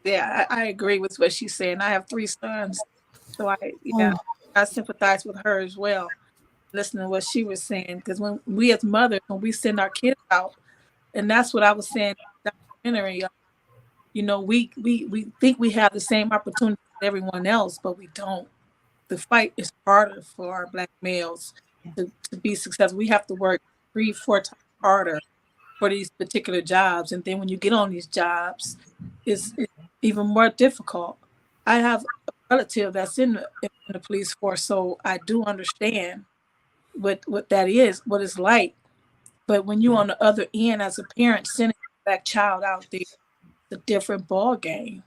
I agree with what she's saying. I have 3 sons, So Oh. I sympathize with her as well, listening to what she was saying. Because when we as mothers, when we send our kids out, and that's what I was saying in the documentary, we think we have the same opportunity as everyone else, but we don't. The fight is harder for our Black males to be successful. We have to work 3-4 times harder for these particular jobs. And then when you get on these jobs, it's even more difficult. I have a relative that's in the police force, so I do understand what that is, what it's like. But when you're on the other end as a parent sending that child out there, it's a different ball game.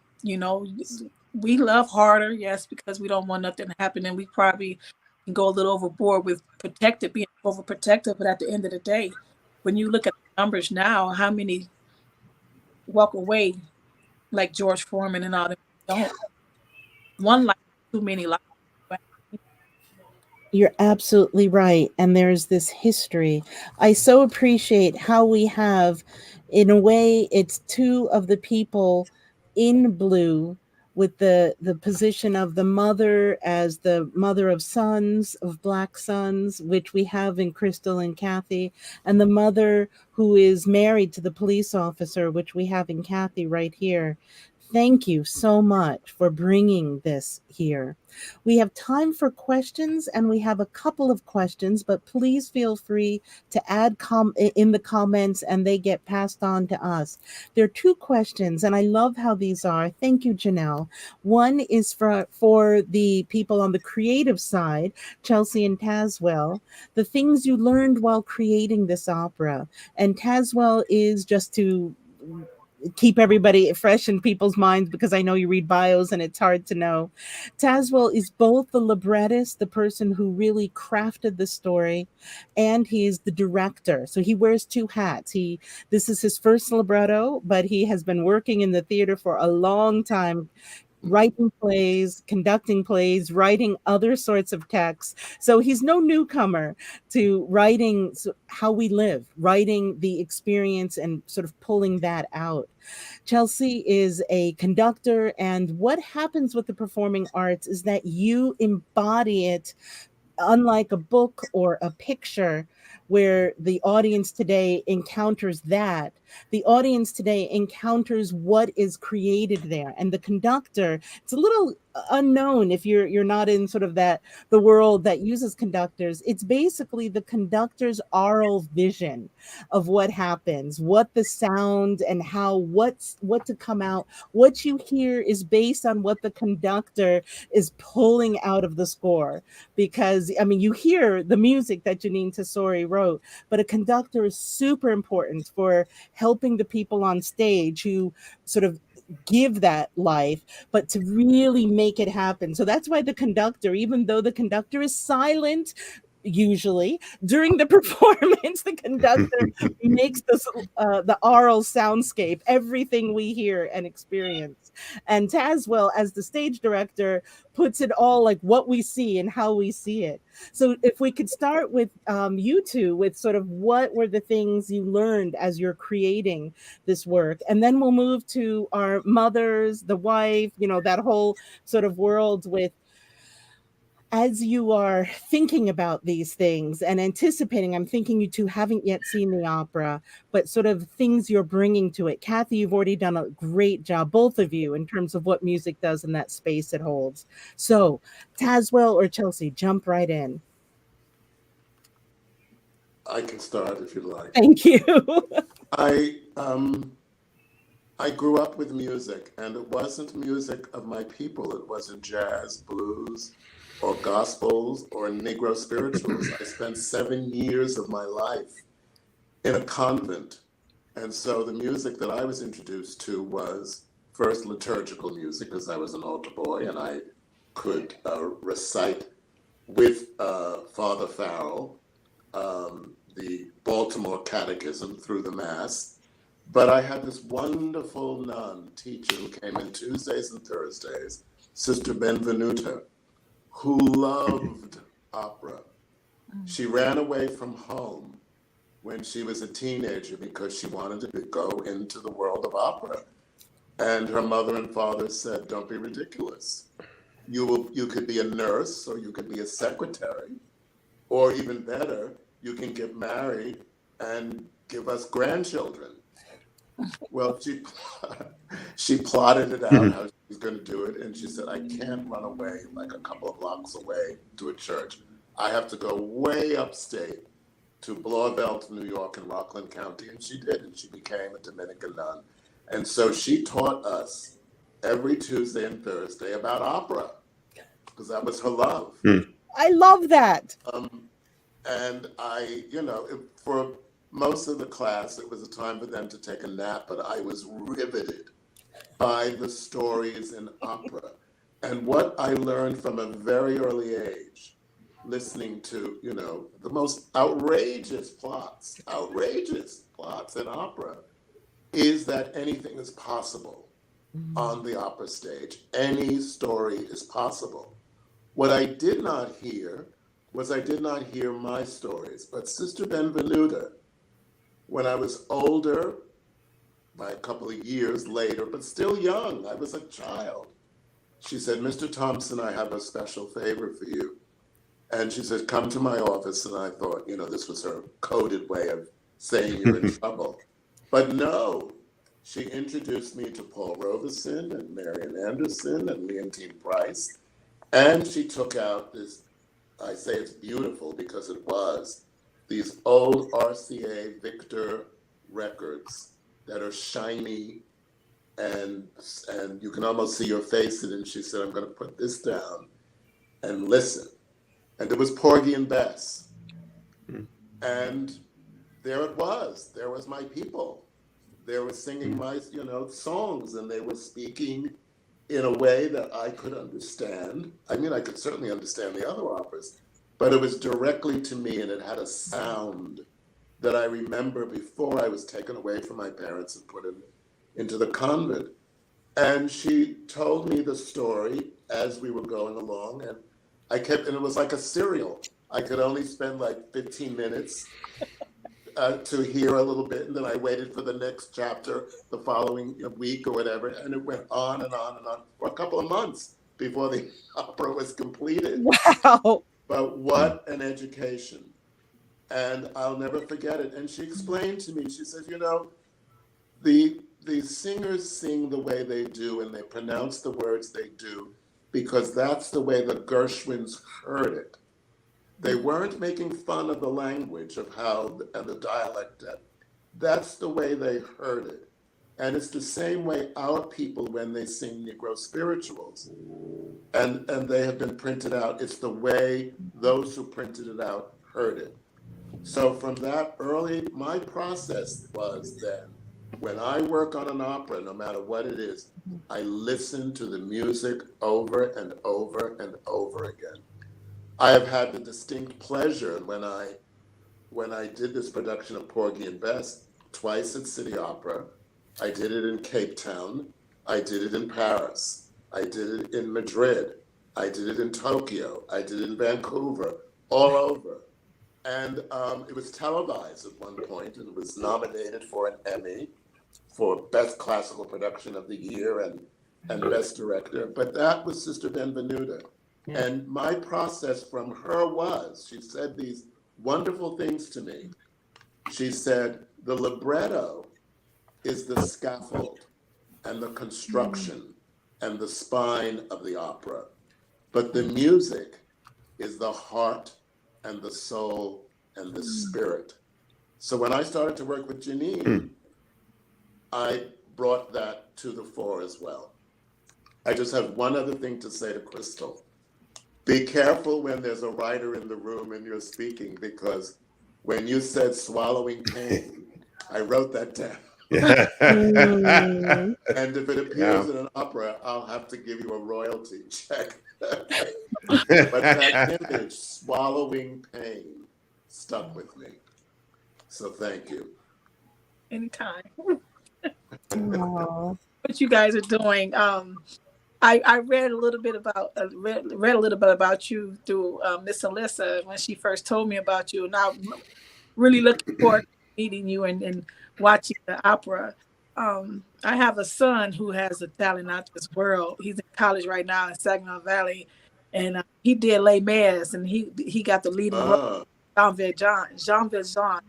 We love harder, yes, because we don't want nothing to happen, and we probably can go a little overboard with being overprotective. But at the end of the day, when you look at the numbers now, how many walk away like George Foreman and all them? Don't. One life, too many lives. You're absolutely right. And there's this history. I so appreciate how we have, in a way, it's two of the people in blue with the position of the mother as the mother of sons, of Black sons, which we have in Crystal and Kathy, and the mother who is married to the police officer, which we have in Kathy right here. Thank you so much for bringing this here. We have time for questions, and we have a couple of questions, but please feel free to add in the comments, and they get passed on to us. There are two questions, and I love how these are. Thank you, Janelle. One is for the people on the creative side, Chelsea and Tazewell, the things you learned while creating this opera. And Tazewell is, just to keep everybody fresh in people's minds, because I know you read bios and it's hard to know. Tazewell is both the librettist, the person who really crafted the story, and he's the director. So he wears two hats. This is his first libretto, but he has been working in the theater for a long time, writing plays, conducting plays, writing other sorts of texts. So he's no newcomer to writing how we live, writing the experience and sort of pulling that out. Chelsea is a conductor, and what happens with the performing arts is that you embody it, unlike a book or a picture where the audience today encounters that. The audience today encounters what is created there. And the conductor, it's a little unknown if you're not in sort of the world that uses conductors. It's basically the conductor's oral vision of what happens, what the sound and what to come out. What you hear is based on what the conductor is pulling out of the score. Because, I mean, you hear the music that Janine Tesori wrote, but a conductor is super important for helping the people on stage who sort of give that life, but to really make it happen. So that's why the conductor, even though the conductor is silent, usually during the performance, the conductor makes the oral soundscape, everything we hear and experience. And Tazewell, as the stage director, puts it all like what we see and how we see it. So if we could start with you two, with sort of what were the things you learned as you're creating this work, and then we'll move to our mothers, the wife, that whole sort of world with, as you are thinking about these things and anticipating, I'm thinking you two haven't yet seen the opera, but sort of things you're bringing to it. Kathy, you've already done a great job, both of you, in terms of what music does in that space it holds. So Tazewell or Chelsea, jump right in. I can start if you like. Thank you. I grew up with music, and it wasn't music of my people. It wasn't jazz, blues, or gospels, or Negro spirituals. I spent 7 years of my life in a convent. And so the music that I was introduced to was first liturgical music, because I was an altar boy and I could recite with Father Farrell the Baltimore Catechism through the Mass. But I had this wonderful nun teacher who came in Tuesdays and Thursdays, Sister Benvenuta, who loved opera. She ran away from home when she was a teenager because she wanted to go into the world of opera. And her mother and father said, "Don't be ridiculous. you could be a nurse, or you could be a secretary, or even better, you can get married and give us grandchildren. Well, she plotted it out how she was going to do it, and she said, I can't run away like a couple of blocks away to a church. I have to go way upstate to Blauvelt, New York, in Rockland County, and she did, and she became a Dominican nun. And so she taught us every Tuesday and Thursday about opera, because that was her love. I love that. And I, for most of the class, it was a time for them to take a nap, but I was riveted by the stories in opera. And what I learned from a very early age, listening to, the most outrageous plots in opera, is that anything is possible on the opera stage. Any story is possible. What I did not hear was I did not hear my stories, but Sister Benvenuta, when I was older, by a couple of years later, but still young, I was a child, she said, Mr. Thompson, I have a special favor for you. And she said, come to my office. And I thought, this was her coded way of saying you're in trouble. But no, she introduced me to Paul Robeson and Marian Anderson and Leontine Price. And she took out this, I say it's beautiful because it was, these old RCA Victor records that are shiny and you can almost see your face in it. And she said, I'm going to put this down and listen. And it was Porgy and Bess. And there it was. There was my people. They were singing my, songs, and they were speaking in a way that I could understand. I mean, I could certainly understand the other operas, but it was directly to me, and it had a sound that I remember before I was taken away from my parents and put into the convent. And she told me the story as we were going along, and and it was like a serial. I could only spend like 15 minutes to hear a little bit, and then I waited for the next chapter the following week or whatever, and it went on and on and on for a couple of months before the opera was completed. Wow. But what an education. And I'll never forget it. And she explained to me, she said, the singers sing the way they do, and they pronounce the words they do, because that's the way the Gershwins heard it. They weren't making fun of the language of how, and the dialect. That's the way they heard it. And it's the same way our people, when they sing Negro spirituals, and they have been printed out, it's the way those who printed it out heard it. So from that early, my process was then, when I work on an opera, no matter what it is, I listen to the music over and over and over again. I have had the distinct pleasure when I did this production of Porgy and Bess twice at City Opera. I did it in Cape Town. I did it in Paris. I did it in Madrid. I did it in Tokyo. I did it in Vancouver, all over. And it was televised at one point, and it was nominated for an Emmy for Best Classical Production of the Year and Best Director. But that was Sister Benvenuta. Yeah. And my process from her was, she said these wonderful things to me. She said, the libretto is the scaffold and the construction and the spine of the opera. But the music is the heart and the soul and the spirit. So when I started to work with Janine, I brought that to the fore as well. I just have one other thing to say to Crystal. Be careful when there's a writer in the room and you're speaking, because when you said swallowing pain, I wrote that down. And if it appears in an opera, I'll have to give you a royalty check. But that image, swallowing pain, stuck with me. So thank you. Anytime. What you guys are doing. I read a little bit about read a little bit about you through Miss Alyssa when she first told me about you, and I'm really looking forward to meeting you and watching the opera. I have a son who has a talent out this world. He's in college right now in Saginaw Valley, and he did Les Mis, and he got the leading role. Jean Valjean.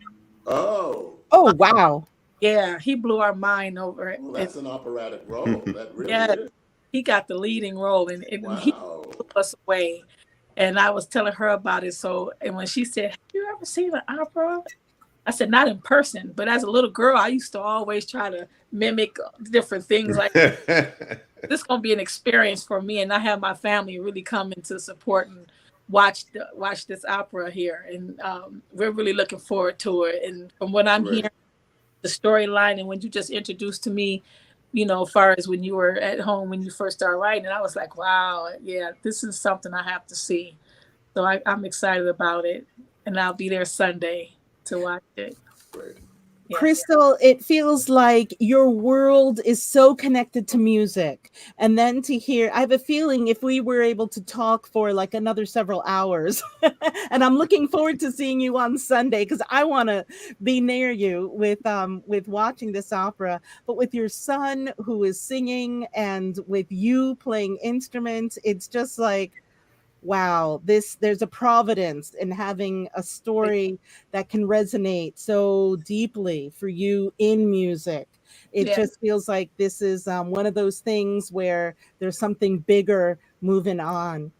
Oh. Oh, wow. Yeah, he blew our mind over it. Well, that's an operatic role. That really Yeah, is. he got the leading role, and he Wow. blew us away. And I was telling her about it. So, and when she said, "Have you ever seen an opera?" I said, "Not in person, but as a little girl, I used to always try to mimic different things. Like this is gonna be an experience for me, and I have my family really coming to support and watch this opera here, and we're really looking forward to it. And from what I'm hearing, the storyline, and when you just introduced to me, as far as when you were at home when you first started writing, and I was like, wow, yeah, this is something I have to see. So I'm excited about it, and I'll be there Sunday to watch it. Yeah. Crystal, it feels like your world is so connected to music. And then to hear, I have a feeling if we were able to talk for like another several hours, and I'm looking forward to seeing you on Sunday because I want to be near you with watching this opera, but with your son who is singing and with you playing instruments, it's just like, wow, there's a providence in having a story that can resonate so deeply for you in music. It just feels like this is one of those things where there's something bigger moving on.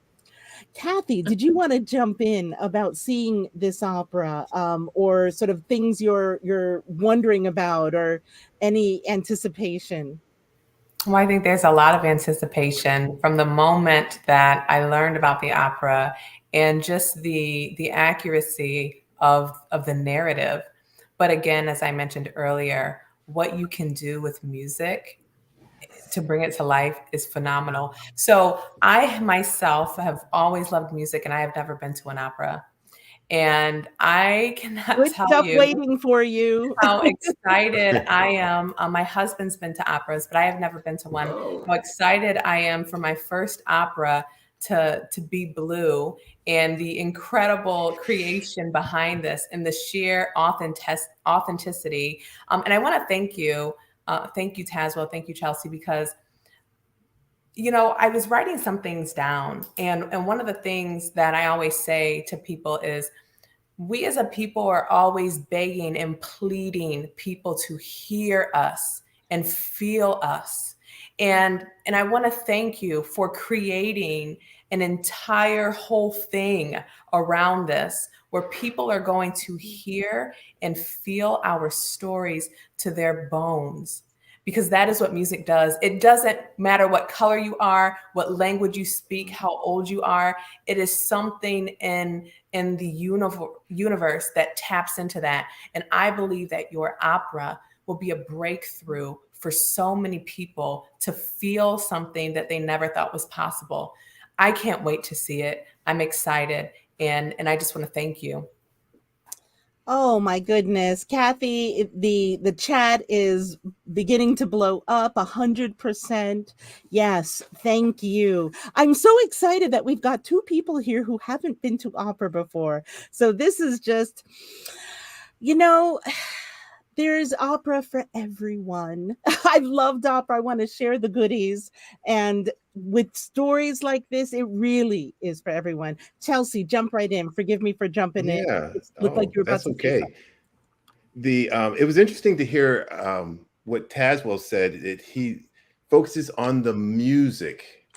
Kathy, did you want to jump in about seeing this opera, or sort of things you're wondering about, or any anticipation? Well, I think there's a lot of anticipation from the moment that I learned about the opera and just the accuracy of the narrative. But again, as I mentioned earlier, what you can do with music to bring it to life is phenomenal. So I myself have always loved music, and I have never been to an opera. And I cannot Good tell stuff you waiting for you. how excited I am. My husband's been to operas, but I have never been to one. How excited I am for my first opera to be Blue, and the incredible creation behind this and the sheer authenticity. And I want to thank you, Tazewell, thank you, Chelsea, because I was writing some things down, and one of the things that I always say to people is, we as a people are always begging and pleading people to hear us and feel us. And I want to thank you for creating an entire whole thing around this, where people are going to hear and feel our stories to their bones. Because that is what music does. It doesn't matter what color you are, what language you speak, how old you are. It is something in the universe that taps into that. And I believe that your opera will be a breakthrough for so many people to feel something that they never thought was possible. I can't wait to see it. I'm excited. And I just want to thank you. Oh my goodness, Kathy, the chat is beginning to blow up 100%. Yes, thank you. I'm so excited that we've got two people here who haven't been to opera before. So this is just, there's opera for everyone. I've loved opera. I want to share the goodies. And with stories like this, it really is for everyone. Chelsea, jump right in. Forgive me for jumping in. It looked like you were about That's to say okay. something. It was interesting to hear what Tazewell said, that he focuses on the music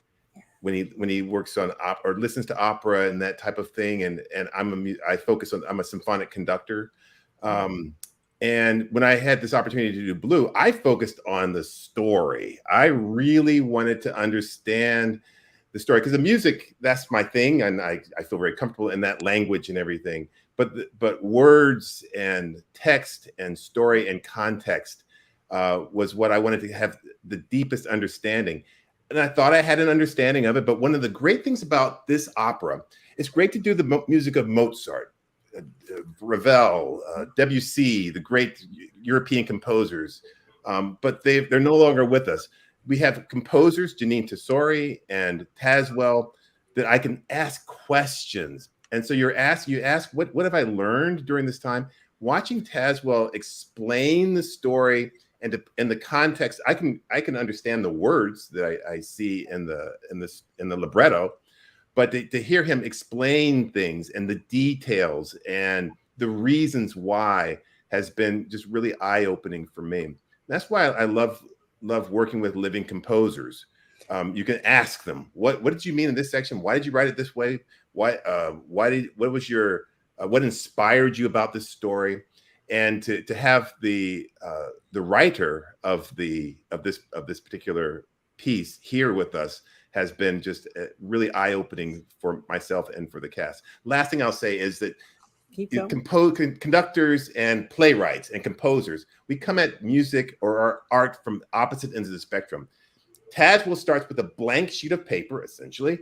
when he works on opera or listens to opera and that type of thing. And I'm a symphonic conductor. And when I had this opportunity to do Blue, I focused on the story. I really wanted to understand the story, because the music, that's my thing. And I feel very comfortable in that language and everything. But words and text and story and context was what I wanted to have the deepest understanding. And I thought I had an understanding of it. But one of the great things about this opera, it's great to do the music of Mozart, Ravel, Debussy, the great European composers, but they're no longer with us. We have composers, Janine Tesori and Tazewell, that I can ask questions. And so you ask, what have I learned during this time? Watching Tazewell explain the story and in the context, I can understand the words that I see in the libretto, but to hear him explain things and the details and the reasons why has been just really eye-opening for me. That's why I love working with living composers. You can ask them, what did you mean in this section? Why did you write it this way? What inspired you about this story? And to have the writer of this particular piece here with us has been just really eye-opening for myself and for the cast. Last thing I'll say is that conductors and playwrights and composers, we come at music or our art from opposite ends of the spectrum. Tazewell starts with a blank sheet of paper, essentially,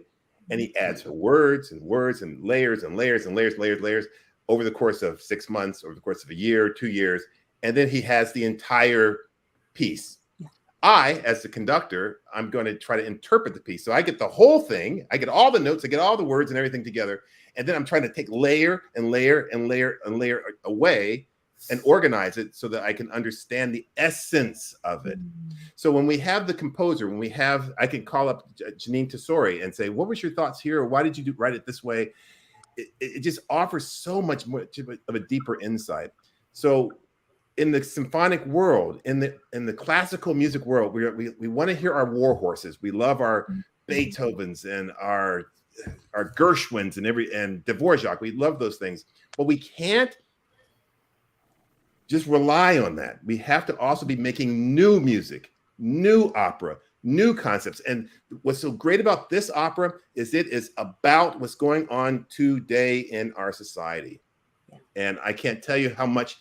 and he adds words and words and layers and layers and layers, layers over the course of 6 months, over the course of a year, 2 years, and then he has the entire piece. I, as the conductor, I'm going to try to interpret the piece. So I get the whole thing, I get all the notes, I get all the words and everything together, and then I'm trying to take layer and layer and layer and layer away and organize it so that I can understand the essence of it. So when we have the composer, I can call up Janine Tesori and say, what was your thoughts here? Or why did you write it this way? It just offers so much more of a deeper insight. So in the symphonic world, in the classical music world, we want to hear our war horses. We love our Beethovens and our Gershwins and Dvorak. We love those things, but we can't just rely on that. We have to also be making new music, new opera, new concepts. And what's so great about this opera is it is about what's going on today in our society. And I can't tell you how much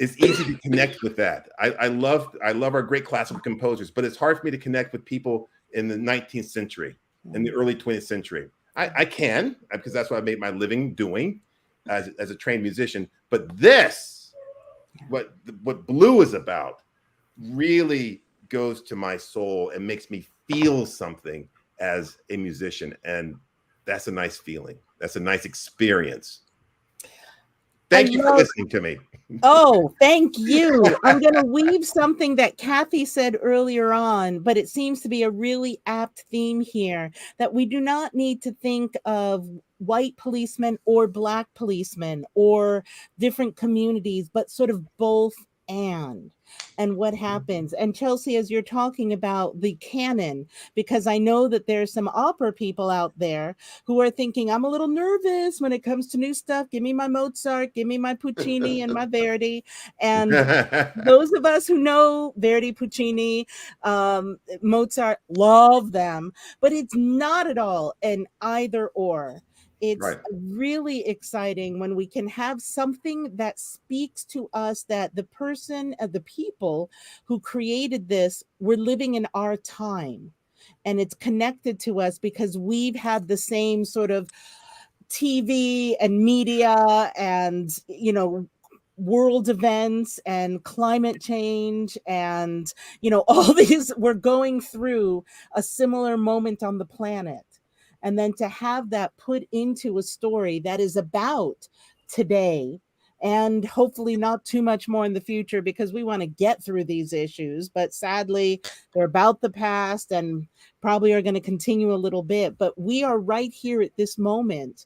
it's easy to connect with that. I love our great classical composers, but it's hard for me to connect with people in the 19th century, in the early 20th century. I can, because that's what I made my living doing as a trained musician. But this, what Blue is about, really goes to my soul and makes me feel something as a musician. And that's a nice feeling. That's a nice experience. Thank you for listening to me. Oh, thank you. I'm going to weave something that Kathy said earlier on, but it seems to be a really apt theme here, that we do not need to think of white policemen or black policemen or different communities, but sort of both and what happens. And Chelsea, as you're talking about the canon, because I know that there's some opera people out there who are thinking, I'm a little nervous when it comes to new stuff. Give me my Mozart, give me my Puccini and my Verdi. And those of us who know Verdi, Puccini, Mozart, love them, but it's not at all an either or. It's really exciting when we can have something that speaks to us, that the person, the people who created this were living in our time. And it's connected to us because we've had the same sort of TV and media and, world events and climate change and, all these, we're going through a similar moment on the planet. And then to have that put into a story that is about today and hopefully not too much more in the future, because we want to get through these issues. But sadly, they're about the past and probably are going to continue a little bit. But we are right here at this moment.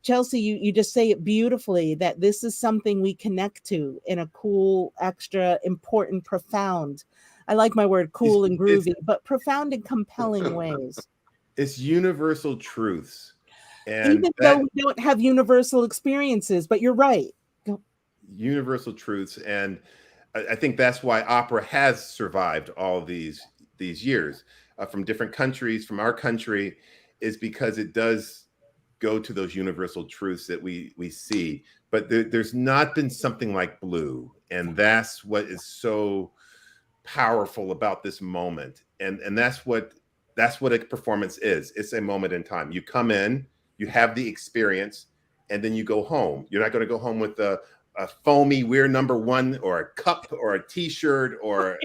Chelsea, you just say it beautifully, that this is something we connect to in a cool, extra important, profound. I like my word cool and groovy, but profound and compelling ways. It's universal truths. And even though we don't have universal experiences, but you're right. Universal truths. And I think that's why opera has survived all these years from different countries, from our country, is because it does go to those universal truths that we see. But there's not been something like Blue. And that's what is so powerful about this moment. And that's what a performance is. It's a moment in time. You come in, you have the experience, and then you go home. You're not going to go home with a foamy "We're number one" or a cup or a T-shirt or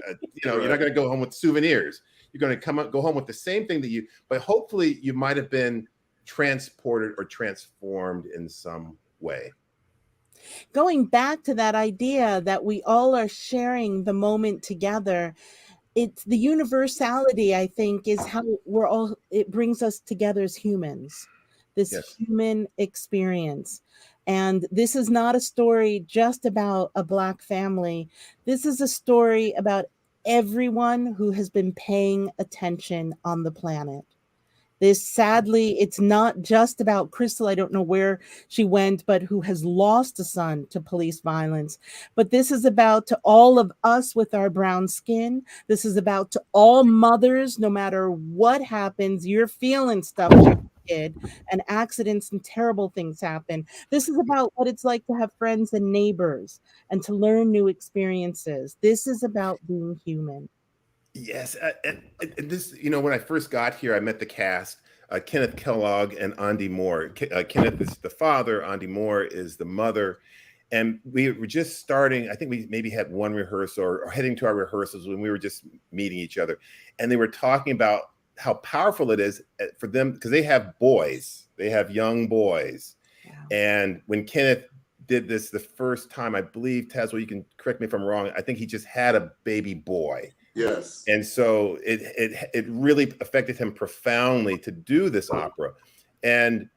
you're not going to go home with souvenirs. You're going to go home with the same thing but hopefully you might have been transported or transformed in some way. going back to that idea that we all are sharing the moment together, it's the universality, I think, is how it brings us together as humans, this Yes. human experience. And this is not a story just about a Black family. This is a story about everyone who has been paying attention on the planet. This, sadly, it's not just about Crystal. I don't know where she went, but who has lost a son to police violence. But this is about to all of us with our brown skin. This is about to all mothers, no matter what happens, you're feeling stuff as a kid, and accidents and terrible things happen. This is about what it's like to have friends and neighbors and to learn new experiences. This is about being human. Yes, and this, when I first got here, I met the cast, Kenneth Kellogg and Andy Moore. Kenneth is the father, Andy Moore is the mother, and we were just starting. I think we maybe had one rehearsal or heading to our rehearsals when we were just meeting each other, and they were talking about how powerful it is for them because they have boys, they have young boys, and when Kenneth did this the first time, I believe, Tazewell, you can correct me if I'm wrong, I think he just had a baby boy. Yes. And so it really affected him profoundly to do this opera, and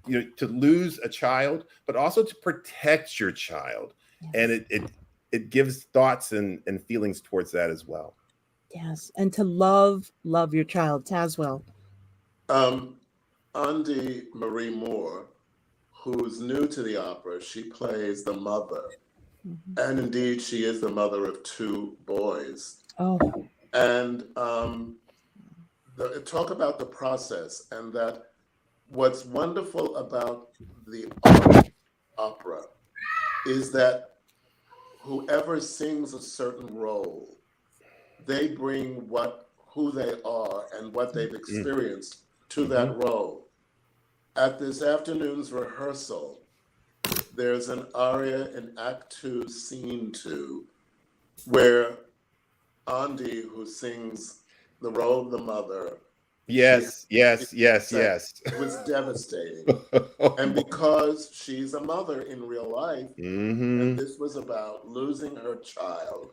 to lose a child, but also to protect your child. Yes. And it gives thoughts and feelings towards that as well. Yes, and to love your child. Tazewell. Andy Marie Moore, who's new to the opera, she plays the mother. Mm-hmm. And indeed, she is the mother of two boys. Oh. And talk about the process, and that what's wonderful about the opera is that whoever sings a certain role, they bring who they are and what they've experienced to that role. At this afternoon's rehearsal, there's an aria in Act 2, Scene 2, where Andy, who sings the role of the mother. Yes. It was devastating. And because she's a mother in real life, and this was about losing her child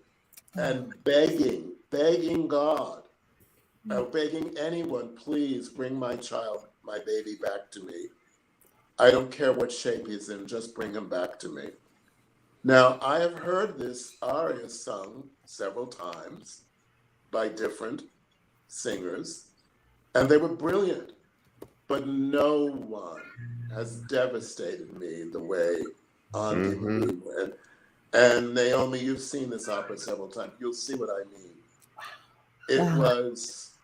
and begging God, begging anyone, please bring my child, my baby back to me. I don't care what shape he's in, just bring him back to me. Now, I have heard this aria sung several times by different singers, and they were brilliant, but no one has devastated me the way Andy Marie went. And Naomi, you've seen this opera several times. You'll see what I mean. It was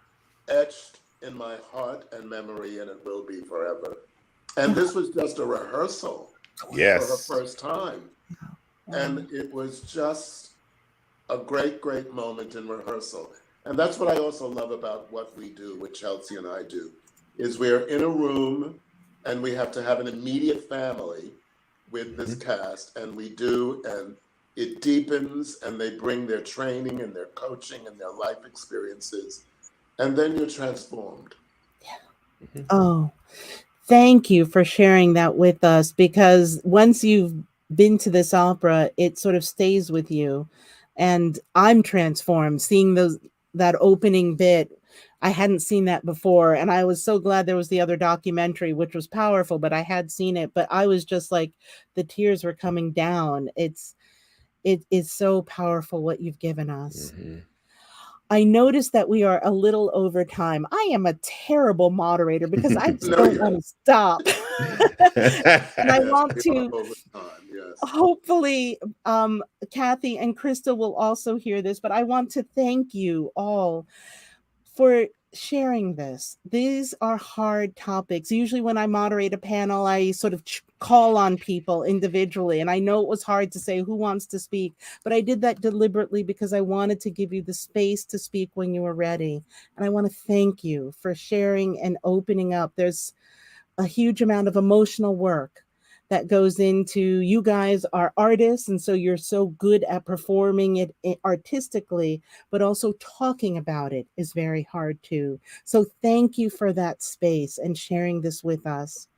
etched in my heart and memory, and it will be forever. And this was just a rehearsal for her first time. And it was just a great, great moment in rehearsal. And that's what I also love about what we do, what Chelsea and I do, is we're in a room and we have to have an immediate family with this cast, and we do, and it deepens, and they bring their training and their coaching and their life experiences, and then you're transformed. Oh, thank you for sharing that with us, because once you've been to this opera, it sort of stays with you. And I'm transformed seeing that opening bit. I hadn't seen that before, and I was so glad there was the other documentary, which was powerful, but I had seen it, but I was just like, the tears were coming down. It is so powerful what you've given us. I noticed that we are a little over time. I am a terrible moderator because I just don't want to stop. And I want to, hopefully, Kathy and Krista will also hear this, but I want to thank you all for sharing this. These are hard topics. Usually when I moderate a panel, I sort of call on people individually. And I know it was hard to say who wants to speak, but I did that deliberately because I wanted to give you the space to speak when you were ready. And I want to thank you for sharing and opening up. There's a huge amount of emotional work that goes into, you guys are artists, and so you're so good at performing it artistically, but also talking about it is very hard too. So thank you for that space and sharing this with us.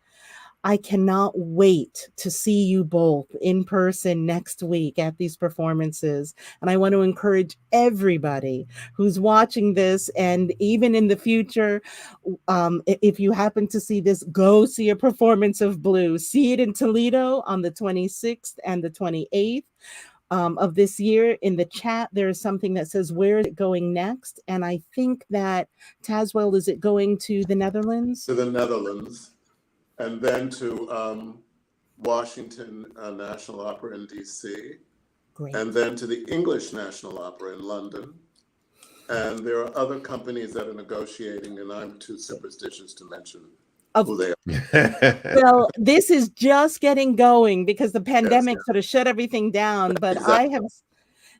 I cannot wait to see you both in person next week at these performances. And I want to encourage everybody who's watching this, and even in the future, if you happen to see this, go see a performance of Blue. See it in Toledo on the 26th and the 28th. Of this year. In the chat, there is something that says, where is it going next? And I think that, Tazewell, is it going to the Netherlands? To the Netherlands, and then to Washington National Opera in DC, Great. and then to the English National Opera in London. And there are other companies that are negotiating, and I'm too superstitious to mention who they are. Well, this is just getting going because the pandemic sort of shut everything down. But I have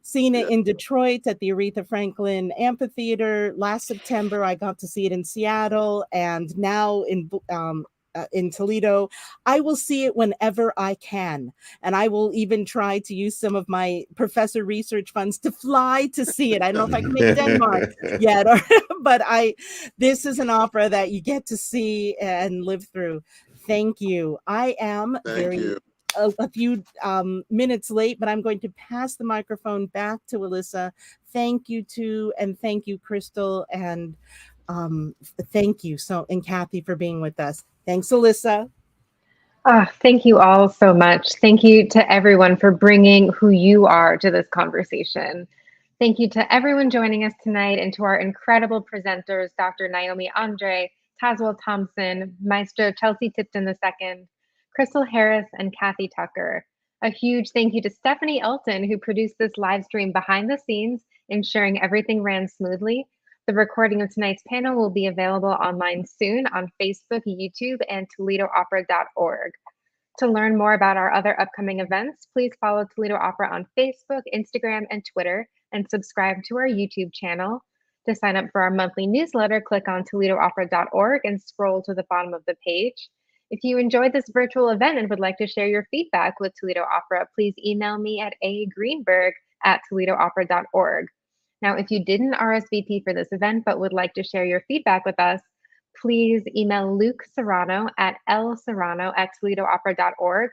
seen it in Detroit at the Aretha Franklin Amphitheater. Last September, I got to see it in Seattle, and now in Toledo. I will see it whenever I can. And I will even try to use some of my professor research funds to fly to see it. I don't know if I can make Denmark yet, but this is an opera that you get to see and live through. Thank you. I am a few minutes late, but I'm going to pass the microphone back to Alyssa. Thank you and thank you, Crystal, and thank you and Kathy for being with us. Thanks, Alyssa. Thank you all so much. Thank you to everyone for bringing who you are to this conversation. Thank you to everyone joining us tonight, and to our incredible presenters, Dr. Naomi André, Tazewell Thompson, Maestro Chelsea Tipton II, Crystal Harris, and Kathy Tucker. A huge thank you to Stephanie Elton, who produced this live stream behind the scenes, ensuring everything ran smoothly. The recording of tonight's panel will be available online soon on Facebook, YouTube, and ToledoOpera.org. To learn more about our other upcoming events, please follow Toledo Opera on Facebook, Instagram, and Twitter, and subscribe to our YouTube channel. To sign up for our monthly newsletter, click on ToledoOpera.org and scroll to the bottom of the page. If you enjoyed this virtual event and would like to share your feedback with Toledo Opera, please email me at agreenberg@ToledoOpera.org. Now, if you didn't RSVP for this event but would like to share your feedback with us, please email Luke Serrano at lserrano@ToledoOpera.org,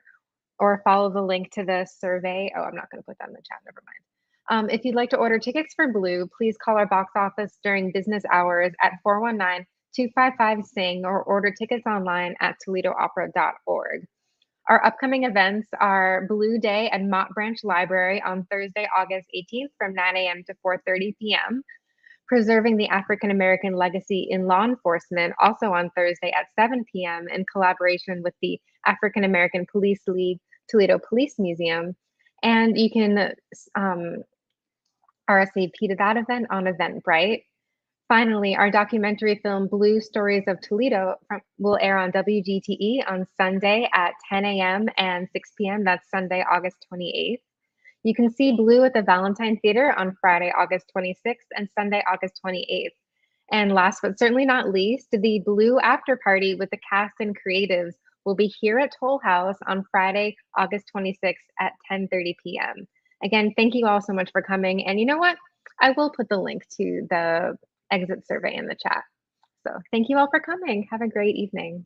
or follow the link to the survey. Oh, I'm not going to put that in the chat, never mind. If you'd like to order tickets for Blue, please call our box office during business hours at 419-255-SING, or order tickets online at ToledoOpera.org. Our upcoming events are Blue Day at Mott Branch Library on Thursday, August 18th from 9 a.m. to 4:30 p.m. Preserving the African American Legacy in Law Enforcement, also on Thursday at 7 p.m. in collaboration with the African American Police League Toledo Police Museum. And you can RSVP to that event on Eventbrite. Finally, our documentary film, Blue Stories of Toledo, will air on WGTE on Sunday at 10 a.m. and 6 p.m. That's Sunday, August 28th. You can see Blue at the Valentine Theater on Friday, August 26th and Sunday, August 28th. And last but certainly not least, the Blue After Party with the cast and creatives will be here at Toll House on Friday, August 26th at 10:30 p.m. Again, thank you all so much for coming. And you know what? I will put the link to the exit survey in the chat. So thank you all for coming. Have a great evening.